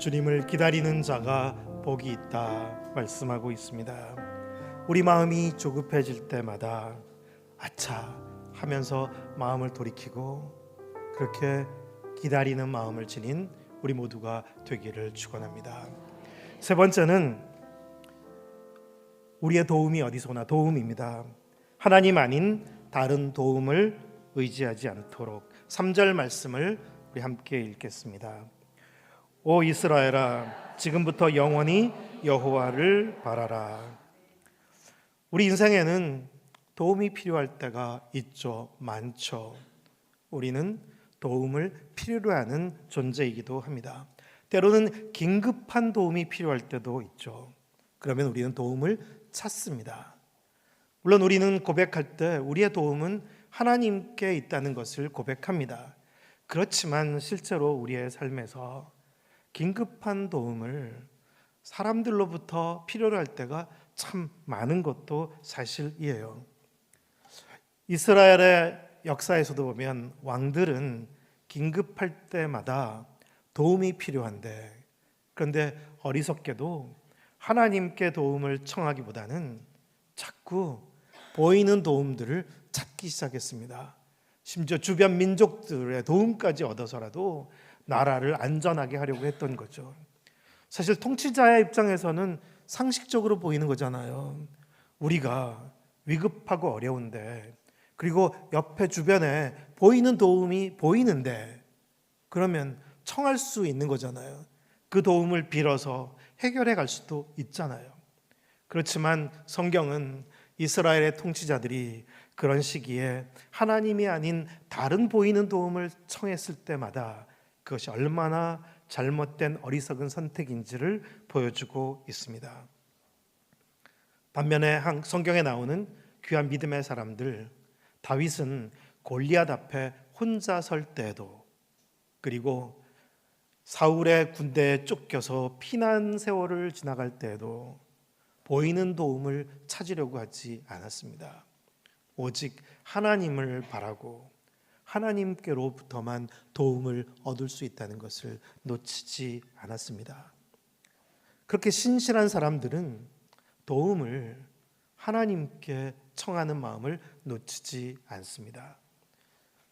주님을 기다리는 자가 복이 있다 말씀하고 있습니다. 우리 마음이 조급해질 때마다 아차 하면서 마음을 돌이키고 그렇게 기다리는 마음을 지닌 우리 모두가 되기를 축원합니다. 세 번째는 우리의 도움이 어디서나 도움입니다. 하나님 아닌 다른 도움을 의지하지 않도록 3절 말씀을 우리 함께 읽겠습니다. 오 이스라엘아, 지금부터 영원히 여호와를 바라라. 우리 인생에는 도움이 필요할 때가 있죠. 많죠. 우리는 도움을 필요로 하는 존재이기도 합니다. 때로는 긴급한 도움이 필요할 때도 있죠. 그러면 우리는 도움을 찾습니다. 물론 우리는 고백할 때 우리의 도움은 하나님께 있다는 것을 고백합니다. 그렇지만 실제로 우리의 삶에서 긴급한 도움을 사람들로부터 필요로 할 때가 참 많은 것도 사실이에요. 이스라엘의 역사에서도 보면 왕들은 긴급할 때마다 도움이 필요한데, 그런데 어리석게도 하나님께 도움을 청하기보다는 자꾸 보이는 도움들을 찾기 시작했습니다. 심지어 주변 민족들의 도움까지 얻어서라도 나라를 안전하게 하려고 했던 거죠. 사실 통치자의 입장에서는 상식적으로 보이는 거잖아요. 우리가 위급하고 어려운데, 그리고 옆에 주변에 보이는 도움이 보이는데, 그러면 청할 수 있는 거잖아요. 그 도움을 빌어서 해결해 갈 수도 있잖아요. 그렇지만 성경은 이스라엘의 통치자들이 그런 시기에 하나님이 아닌 다른 보이는 도움을 청했을 때마다 그것이 얼마나 잘못된 어리석은 선택인지를 보여주고 있습니다. 반면에 성경에 나오는 귀한 믿음의 사람들, 다윗은 골리앗 앞에 혼자 설 때에도, 그리고 사울의 군대에 쫓겨서 피난 세월을 지나갈 때에도 보이는 도움을 찾으려고 하지 않았습니다. 오직 하나님을 바라고 하나님께로부터만 도움을 얻을 수 있다는 것을 놓치지 않았습니다. 그렇게 신실한 사람들은 도움을 하나님께 청하는 마음을 놓치지 않습니다.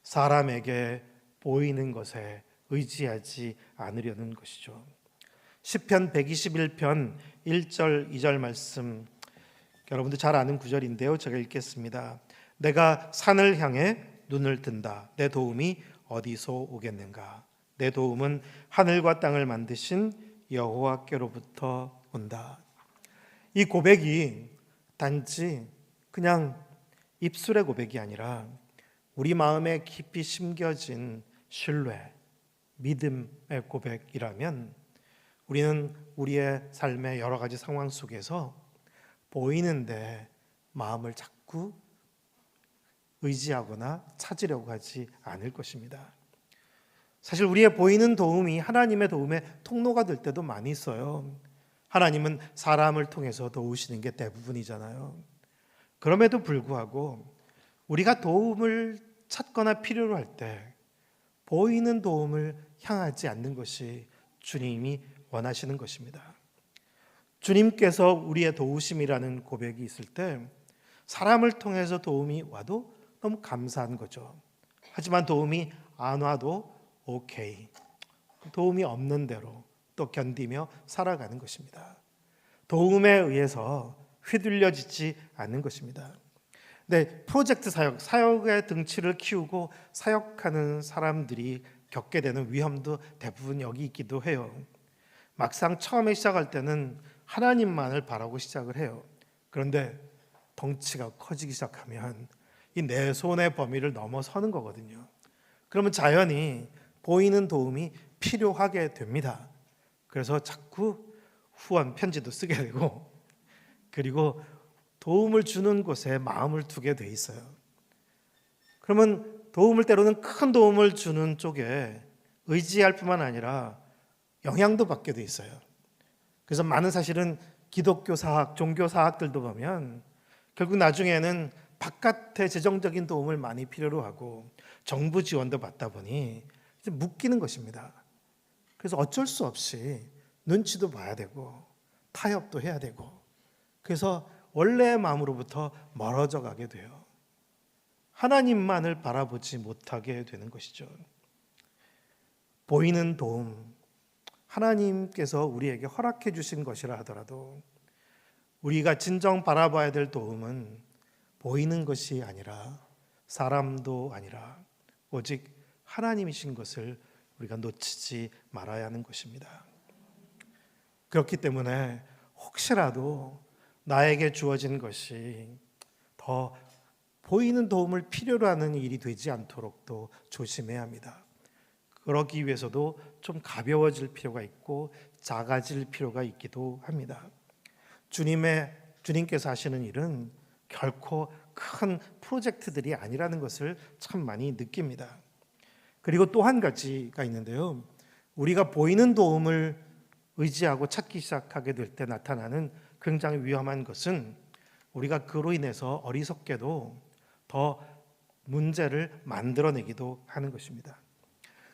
사람에게 보이는 것에 의지하지 않으려는 것이죠. 시편 121편 1절 2절 말씀, 여러분들 잘 아는 구절인데요. 제가 읽겠습니다. 내가 산을 향해 눈을 든다. 내 도움이 어디서 오겠는가? 내 도움은 하늘과 땅을 만드신 여호와께로부터 온다. 이 고백이 단지 그냥 입술의 고백이 아니라 우리 마음에 깊이 심겨진 신뢰, 믿음의 고백이라면 우리는 우리의 삶의 여러 가지 상황 속에서 보이는데 마음을 자꾸 의지하거나 찾으려고 하지 않을 것입니다. 사실 우리의 보이는 도움이 하나님의 도움의 통로가 될 때도 많이 있어요. 하나님은 사람을 통해서 도우시는 게 대부분이잖아요. 그럼에도 불구하고 우리가 도움을 찾거나 필요로 할 때 보이는 도움을 향하지 않는 것이 주님이 원하시는 것입니다. 주님께서 우리의 도우심이라는 고백이 있을 때 사람을 통해서 도움이 와도 너무 감사한 거죠. 하지만 도움이 안 와도 오케이. 도움이 없는 대로 또 견디며 살아가는 것입니다. 도움에 의해서 휘둘려지지 않는 것입니다. 네, 프로젝트 사역의 등치를 키우고 사역하는 사람들이 겪게 되는 위험도 대부분 여기 있기도 해요. 막상 처음에 시작할 때는 하나님만을 바라고 시작을 해요. 그런데 덩치가 커지기 시작하면 이 내 손의 범위를 넘어서는 거거든요. 그러면 자연히 보이는 도움이 필요하게 됩니다. 그래서 자꾸 후원 편지도 쓰게 되고, 그리고 도움을 주는 곳에 마음을 두게 돼 있어요. 그러면 도움을 때로는 큰 도움을 주는 쪽에 의지할 뿐만 아니라 영향도 받게 돼 있어요. 그래서 많은 사실은 기독교 사학, 종교 사학들도 보면 결국 나중에는 바깥의 재정적인 도움을 많이 필요로 하고 정부 지원도 받다 보니 이제 묶이는 것입니다. 그래서 어쩔 수 없이 눈치도 봐야 되고 타협도 해야 되고, 그래서 원래의 마음으로부터 멀어져 가게 돼요. 하나님만을 바라보지 못하게 되는 것이죠. 보이는 도움, 하나님께서 우리에게 허락해 주신 것이라 하더라도 우리가 진정 바라봐야 될 도움은 보이는 것이 아니라 사람도 아니라 오직 하나님이신 것을 우리가 놓치지 말아야 하는 것입니다. 그렇기 때문에 혹시라도 나에게 주어진 것이 더 보이는 도움을 필요로 하는 일이 되지 않도록 또 조심해야 합니다. 그러기 위해서도 좀 가벼워질 필요가 있고 작아질 필요가 있기도 합니다. 주님께서 하시는 일은 결코 큰 프로젝트들이 아니라는 것을 참 많이 느낍니다. 그리고 또 한 가지가 있는데요. 우리가 보이는 도움을 의지하고 찾기 시작하게 될 때 나타나는 굉장히 위험한 것은 우리가 그로 인해서 어리석게도 더 문제를 만들어내기도 하는 것입니다.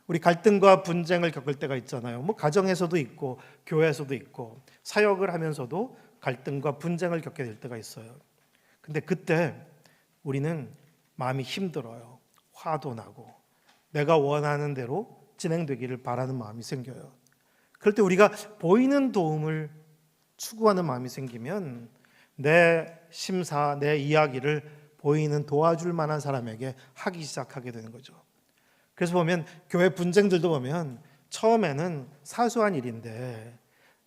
우리 갈등과 분쟁을 겪을 때가 있잖아요. 뭐 가정에서도 있고 교회에서도 있고 사역을 하면서도 갈등과 분쟁을 겪게 될 때가 있어요. 근데 그때 우리는 마음이 힘들어요. 화도 나고 내가 원하는 대로 진행되기를 바라는 마음이 생겨요. 그럴 때 우리가 보이는 도움을 추구하는 마음이 생기면 내 심사, 내 이야기를 보이는 도와줄 만한 사람에게 하기 시작하게 되는 거죠. 그래서 보면 교회 분쟁들도 보면 처음에는 사소한 일인데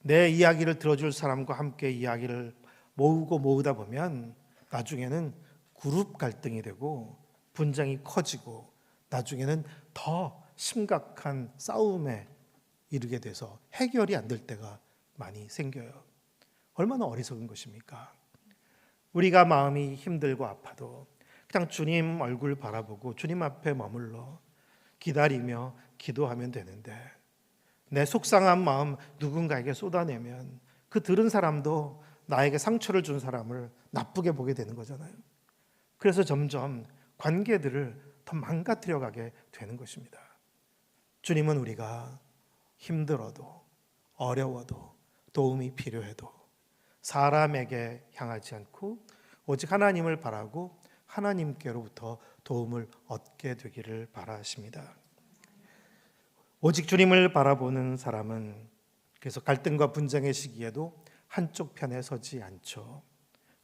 내 이야기를 들어줄 사람과 함께 이야기를 모으다 보면 나중에는 그룹 갈등이 되고 분쟁이 커지고 나중에는 더 심각한 싸움에 이르게 돼서 해결이 안 될 때가 많이 생겨요. 얼마나 어리석은 것입니까? 우리가 마음이 힘들고 아파도 그냥 주님 얼굴 바라보고 주님 앞에 머물러 기다리며 기도하면 되는데 내 속상한 마음 누군가에게 쏟아내면 그 들은 사람도 나에게 상처를 준 사람을 나쁘게 보게 되는 거잖아요. 그래서 점점 관계들을 더 망가뜨려 가게 되는 것입니다. 주님은 우리가 힘들어도 어려워도 도움이 필요해도 사람에게 향하지 않고 오직 하나님을 바라고 하나님께로부터 도움을 얻게 되기를 바라십니다. 오직 주님을 바라보는 사람은 그래서 갈등과 분쟁의 시기에도 한쪽 편에 서지 않죠.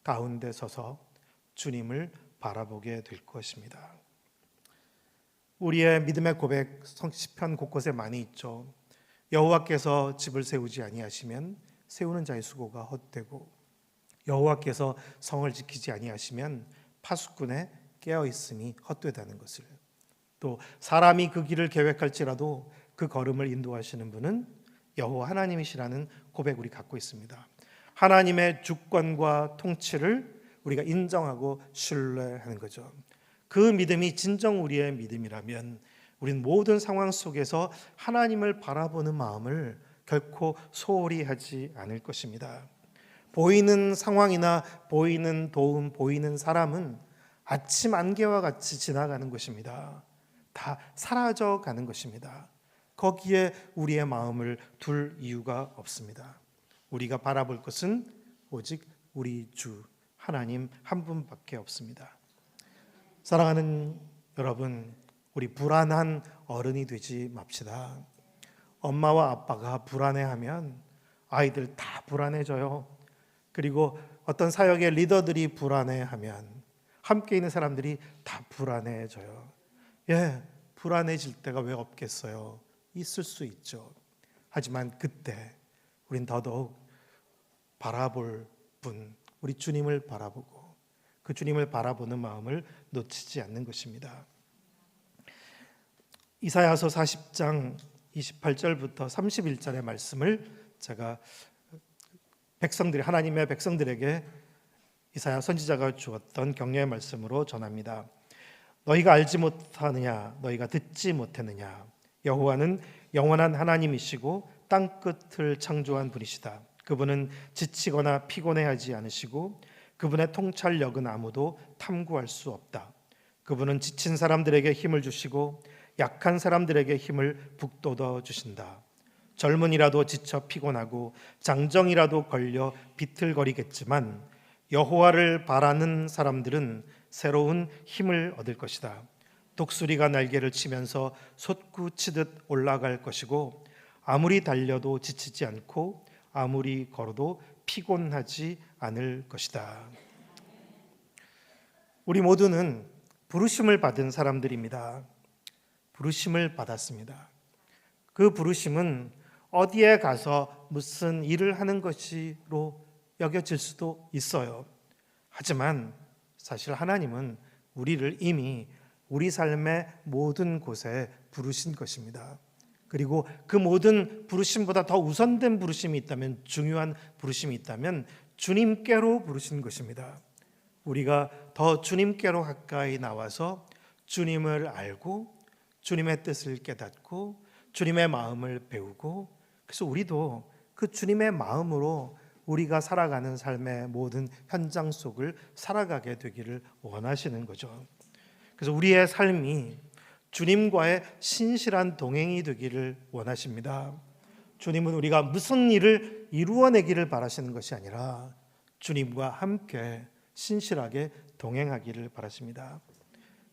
가운데 서서 주님을 바라보게 될 것입니다. 우리의 믿음의 고백 시편 곳곳에 많이 있죠. 여호와께서 집을 세우지 아니하시면 세우는 자의 수고가 헛되고 여호와께서 성을 지키지 아니하시면 파수꾼의 깨어 있음이 헛되다는 것을, 또 사람이 그 길을 계획할지라도 그 걸음을 인도하시는 분은 여호와 하나님이시라는 고백 우리 갖고 있습니다. 하나님의 주권과 통치를 우리가 인정하고 신뢰하는 거죠. 그 믿음이 진정 우리의 믿음이라면 우리는 모든 상황 속에서 하나님을 바라보는 마음을 결코 소홀히 하지 않을 것입니다. 보이는 상황이나 보이는 도움, 보이는 사람은 아침 안개와 같이 지나가는 것입니다. 다 사라져가는 것입니다. 거기에 우리의 마음을 둘 이유가 없습니다. 우리가 바라볼 것은 오직 우리 주 하나님 한 분밖에 없습니다. 사랑하는 여러분, 우리 불안한 어른이 되지 맙시다. 엄마와 아빠가 불안해하면 아이들 다 불안해져요. 그리고 어떤 사역의 리더들이 불안해하면 함께 있는 사람들이 다 불안해져요. 불안해질 때가 왜 없겠어요? 있을 수 있죠. 하지만 그때 우린 더더욱 바라볼 분, 우리 주님을 바라보고 그 주님을 바라보는 마음을 놓치지 않는 것입니다. 이사야서 40장 28절부터 31절의 말씀을 제가 하나님의 백성들에게 이사야 선지자가 주었던 격려의 말씀으로 전합니다. 너희가 알지 못하느냐, 너희가 듣지 못했느냐. 여호와는 영원한 하나님이시고 땅 끝을 창조한 분이시다. 그분은 지치거나 피곤해하지 않으시고 그분의 통찰력은 아무도 탐구할 수 없다. 그분은 지친 사람들에게 힘을 주시고 약한 사람들에게 힘을 북돋워 주신다. 젊은이라도 지쳐 피곤하고 장정이라도 걸려 비틀거리겠지만 여호와를 바라는 사람들은 새로운 힘을 얻을 것이다. 독수리가 날개를 치면서 솟구치듯 올라갈 것이고 아무리 달려도 지치지 않고 아무리 걸어도 피곤하지 않을 것이다. 우리 모두는 부르심을 받은 사람들입니다. 부르심을 받았습니다. 그 부르심은 어디에 가서 무슨 일을 하는 것으로 여겨질 수도 있어요. 하지만 사실 하나님은 우리를 이미 우리 삶의 모든 곳에 부르신 것입니다. 그리고 그 모든 부르심보다 더 우선된 부르심이 있다면, 중요한 부르심이 있다면 주님께로 부르신 것입니다. 우리가 더 주님께로 가까이 나와서 주님을 알고 주님의 뜻을 깨닫고 주님의 마음을 배우고, 그래서 우리도 그 주님의 마음으로 우리가 살아가는 삶의 모든 현장 속을 살아가게 되기를 원하시는 거죠. 그래서 우리의 삶이 주님과의 신실한 동행이 되기를 원하십니다. 주님은 우리가 무슨 일을 이루어내기를 바라시는 것이 아니라 주님과 함께 신실하게 동행하기를 바라십니다.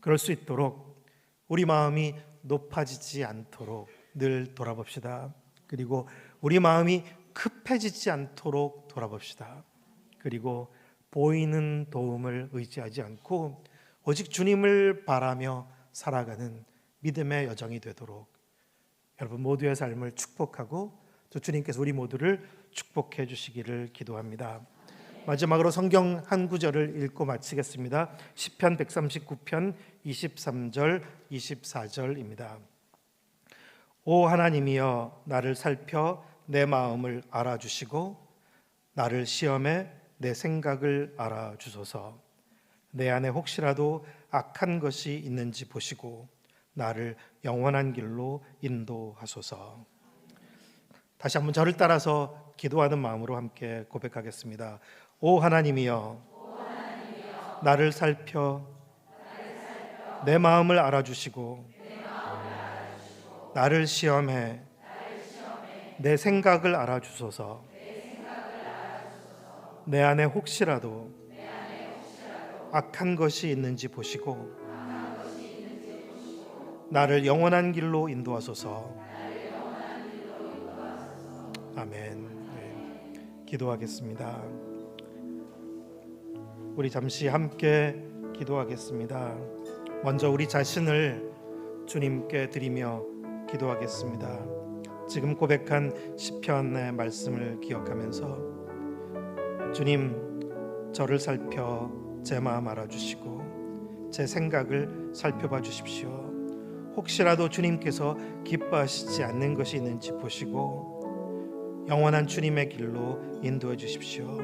그럴 수 있도록 우리 마음이 높아지지 않도록 늘 돌아봅시다. 그리고 우리 마음이 급해지지 않도록 돌아봅시다. 그리고 보이는 도움을 의지하지 않고 오직 주님을 바라며 살아가는 믿음의 여정이 되도록 여러분 모두의 삶을 축복하고 또 주님께서 우리 모두를 축복해 주시기를 기도합니다. 마지막으로 성경 한 구절을 읽고 마치겠습니다. 시편 139편 23절 24절입니다. 오 하나님이여 나를 살펴 내 마음을 알아주시고 나를 시험해 내 생각을 알아주소서. 내 안에 혹시라도 악한 것이 있는지 보시고 나를 영원한 길로 인도하소서. 다시 한번 저를 따라서 기도하는 마음으로 함께 고백하겠습니다. 오 하나님이여 나를 살펴 내 마음을 알아주시고 나를 시험해 내 생각을 알아주소서. 내 안에 혹시라도 악한 것이 있는지 보시고 나를 영원한 길로 인도하소서. 아멘. 네. 기도하겠습니다. 우리 잠시 함께 기도하겠습니다. 먼저 우리 자신을 주님께 드리며 기도하겠습니다. 지금 고백한 시편의 말씀을 기억하면서 주님 저를 살펴 제 마음 알아주시고 제 생각을 살펴봐 주십시오. 혹시라도 주님께서 기뻐하시지 않는 것이 있는지 보시고 영원한 주님의 길로 인도해 주십시오.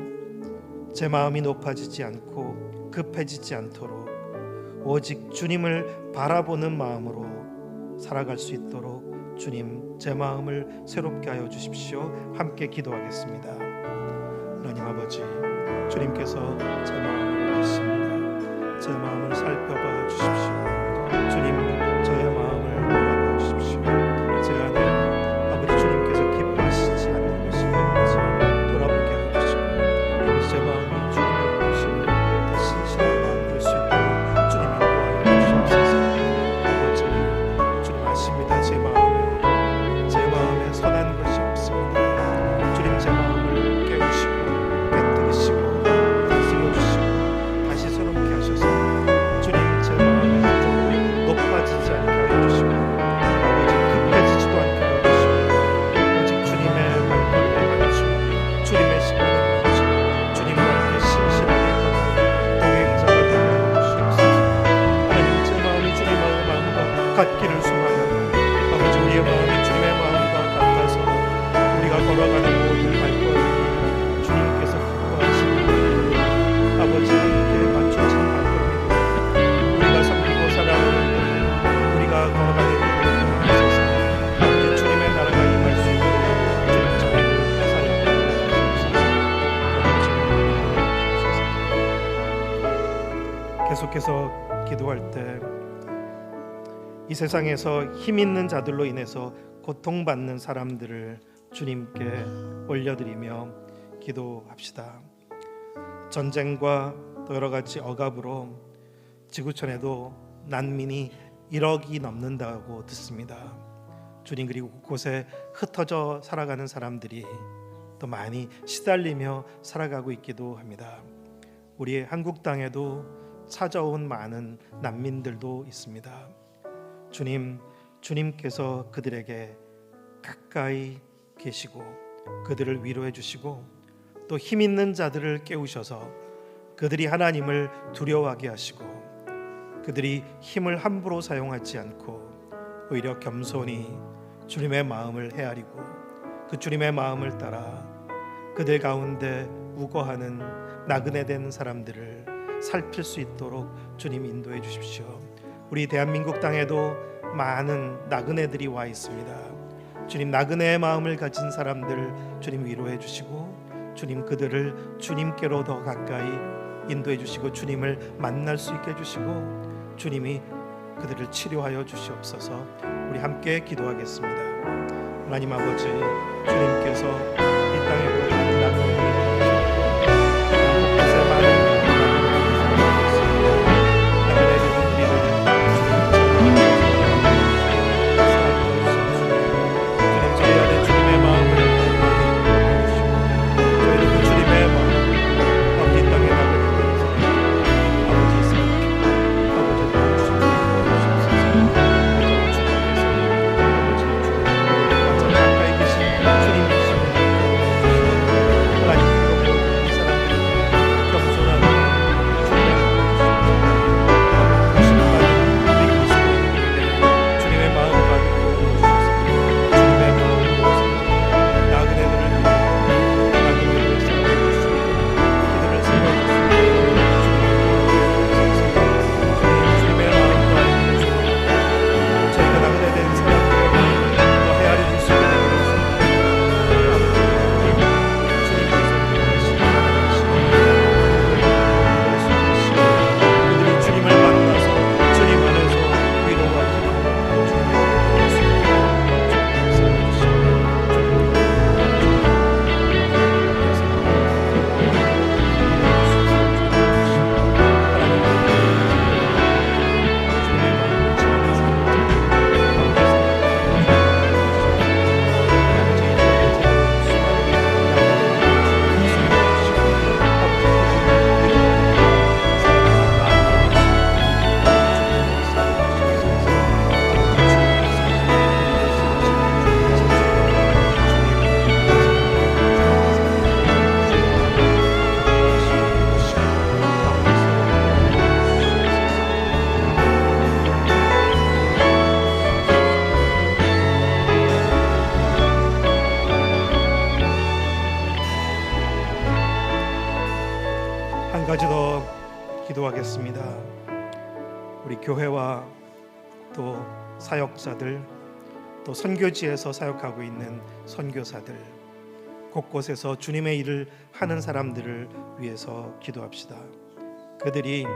제 마음이 높아지지 않고 급해지지 않도록 오직 주님을 바라보는 마음으로 살아갈 수 있도록 주님 제 마음을 새롭게 하여 주십시오. 함께 기도하겠습니다. 하나님 아버지, 주님께서 제 마음을 아십니다. 제 마음을 살펴봐 주십시오. 주님 저의 마음을 바라봐 주십시오. 제 안에 아버지 주님께서 기뻐하시지 않는 것이 있는지 돌아보게 하여 주시고 제 마음이 주님의 보시는 신실한 마음 될 수 있도록 주님 인도하여 주시옵소서. 아버지 주님 아십니다. 제 마음에 선한 것이 없습니다. 주님 제 마음을 깨우시고 깨뜨리시고 다스려 주시고 다시 새롭게 하셔서 주님 제 마음의 한쪽으로 높아지지 않게 하여 주시고 아버지 급해지지도 않게 하여 주시고 오직 주님의 말씀에 맞추고 주님의 시간에 맞추고 주님과 함께 신실하게 걷는 동행자가 되게 하여 주시옵소서. 하나님 제 마음이 주님의 마음과 같기를 소망하고 아버지 우리의 마음이 주님의 마음과 같아서 우리가 걸어가는 모든 발걸음이 주님께서 기뻐하시는 아버지 함께 맞춰진 발걸음이 우리가 섬기고 살아가는 우리가 걸어가는 모든 곳에서 함께 주님의 나라가 임할 수 있도록 주님 저희를 사용하여 주옵소서. 계속해서 기도할 때 이 세상에서 힘 있는 자들로 인해서 고통받는 사람들을 주님께 올려드리며 기도합시다. 전쟁과 또 여러 가지 억압으로 지구촌에도 난민이 1억이 넘는다고 듣습니다. 주님 그리고 곳곳에 흩어져 살아가는 사람들이 또 많이 시달리며 살아가고 있기도 합니다. 우리 한국 땅에도 찾아온 많은 난민들도 있습니다. 주님께서 그들에게 가까이 계시고 그들을 위로해 주시고 또 힘 있는 자들을 깨우셔서 그들이 하나님을 두려워하게 하시고 그들이 힘을 함부로 사용하지 않고 오히려 겸손히 주님의 마음을 헤아리고 그 주님의 마음을 따라 그들 가운데 우거하는 나그네된 사람들을 살필 수 있도록 주님 인도해 주십시오. 우리 대한민국 땅에도 많은 나그네들이 와 있습니다. 주님 나그네의 마음을 가진 사람들 주님 위로해 주시고 주님 그들을 주님께로 더 가까이 인도해 주시고 주님을 만날 수 있게 해주시고 주님이 그들을 치료하여 주시옵소서. 우리 함께 기도하겠습니다. 하나님 아버지, 주님께서 이 땅에 오신 나그네들을 곳곳에 많은 한 가지 더 기도하겠습니다. 우리 교회와 또 사역자들, 또 선교지에서 사역하고 있는 선교사들, 곳곳에서 주님의 일을 하는 사람들을 위해서 기도합시다. 그들이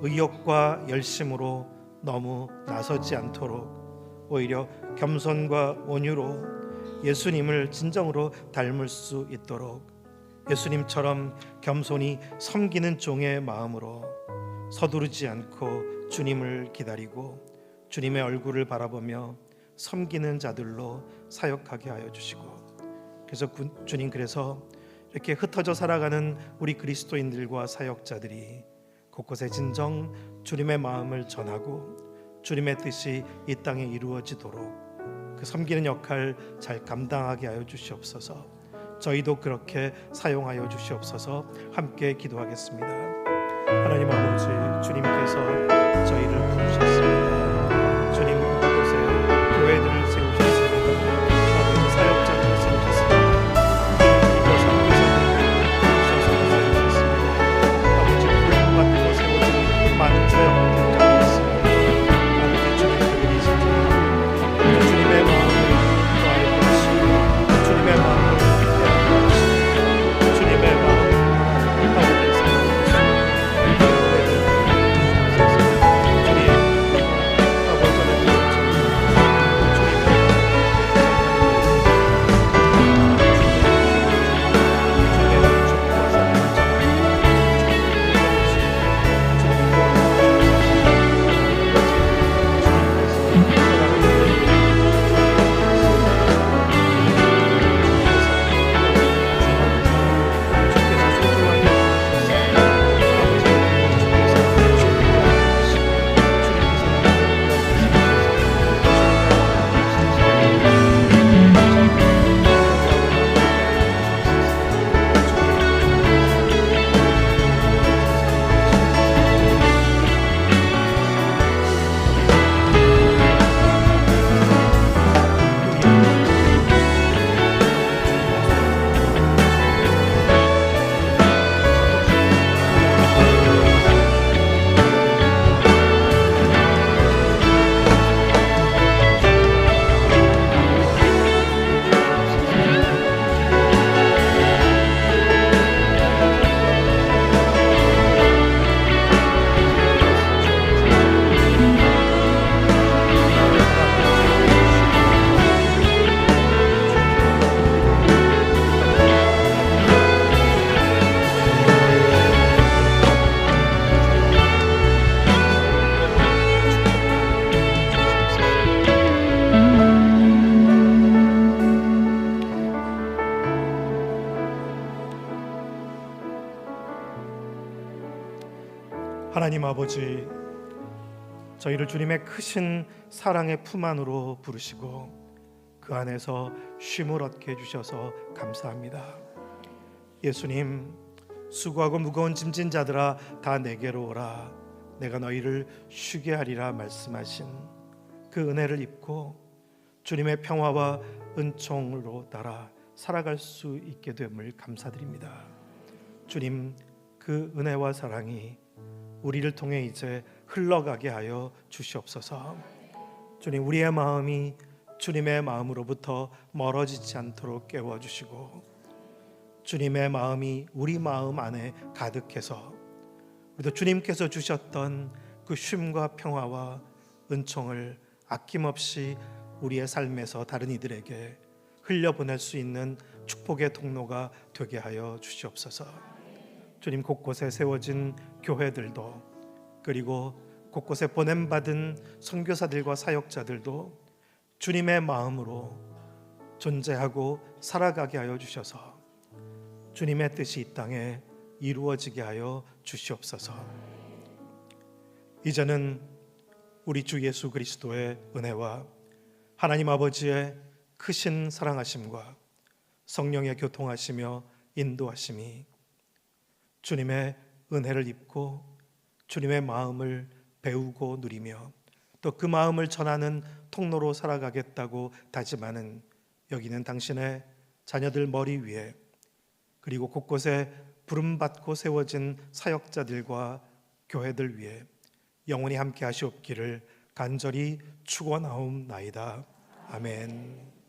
의욕과 열심으로 너무 나서지 않도록 오히려 겸손과 온유로 예수님을 진정으로 닮을 수 있도록 예수님처럼 겸손히 섬기는 종의 마음으로 서두르지 않고 주님을 기다리고 주님의 얼굴을 바라보며 섬기는 자들로 사역하게 하여 주시고, 그래서 주님, 그래서 이렇게 흩어져 살아가는 우리 그리스도인들과 사역자들이 곳곳에 진정 주님의 마음을 전하고 주님의 뜻이 이 땅에 이루어지도록 그 섬기는 역할 잘 감당하게 하여 주시옵소서. 저희도 그렇게 사용하여 주시옵소서. 함께 기도하겠습니다. 하나님 아버지, 주님께서 저희를 부르셨습니다. 주님 그곳에 교회들을 세우셨습니다. 아버지, 사역자들을 세우셨습니다. 주님 선교사들을 부르셔서 세우셨습니다. 아버지, 부름 받고 세워진 많은 사역자들이 있습니다. 아버지, 주님 그들이 진짜 주님의 마음을 더하여 주시고 주님의 마음을 주님의 하나님 아버지, 저희를 주님의 크신 사랑의 품 안으로 부르시고 그 안에서 쉼을 얻게 해주셔서 감사합니다. 예수님, 수고하고 무거운 짐진 자들아 다 내게로 오라, 내가 너희를 쉬게 하리라 말씀하신 그 은혜를 입고 주님의 평화와 은총으로 따라 살아갈 수 있게 됨을 감사드립니다. 주님, 그 은혜와 사랑이 우리를 통해 이제 흘러가게 하여 주시옵소서. 주님, 우리의 마음이 주님의 마음으로부터 멀어지지 않도록 깨워주시고 주님의 마음이 우리 마음 안에 가득해서 우리도 주님께서 주셨던 그 쉼과 평화와 은총을 아낌없이 우리의 삶에서 다른 이들에게 흘려보낼 수 있는 축복의 통로가 되게 하여 주시옵소서. 주님, 곳곳에 세워진 교회들도 그리고 곳곳에 보냄받은 선교사들과 사역자들도 주님의 마음으로 존재하고 살아가게 하여 주셔서 주님의 뜻이 이 땅에 이루어지게 하여 주시옵소서. 이제는 우리 주 예수 그리스도의 은혜와 하나님 아버지의 크신 사랑하심과 성령의 교통하시며 인도하심이 주님의 은혜를 입고 주님의 마음을 배우고 누리며 또 그 마음을 전하는 통로로 살아가겠다고 다짐하는 여기는 당신의 자녀들 머리 위에 그리고 곳곳에 부름받고 세워진 사역자들과 교회들 위에 영원히 함께 하시옵기를 간절히 축원하옵나이다. 아멘.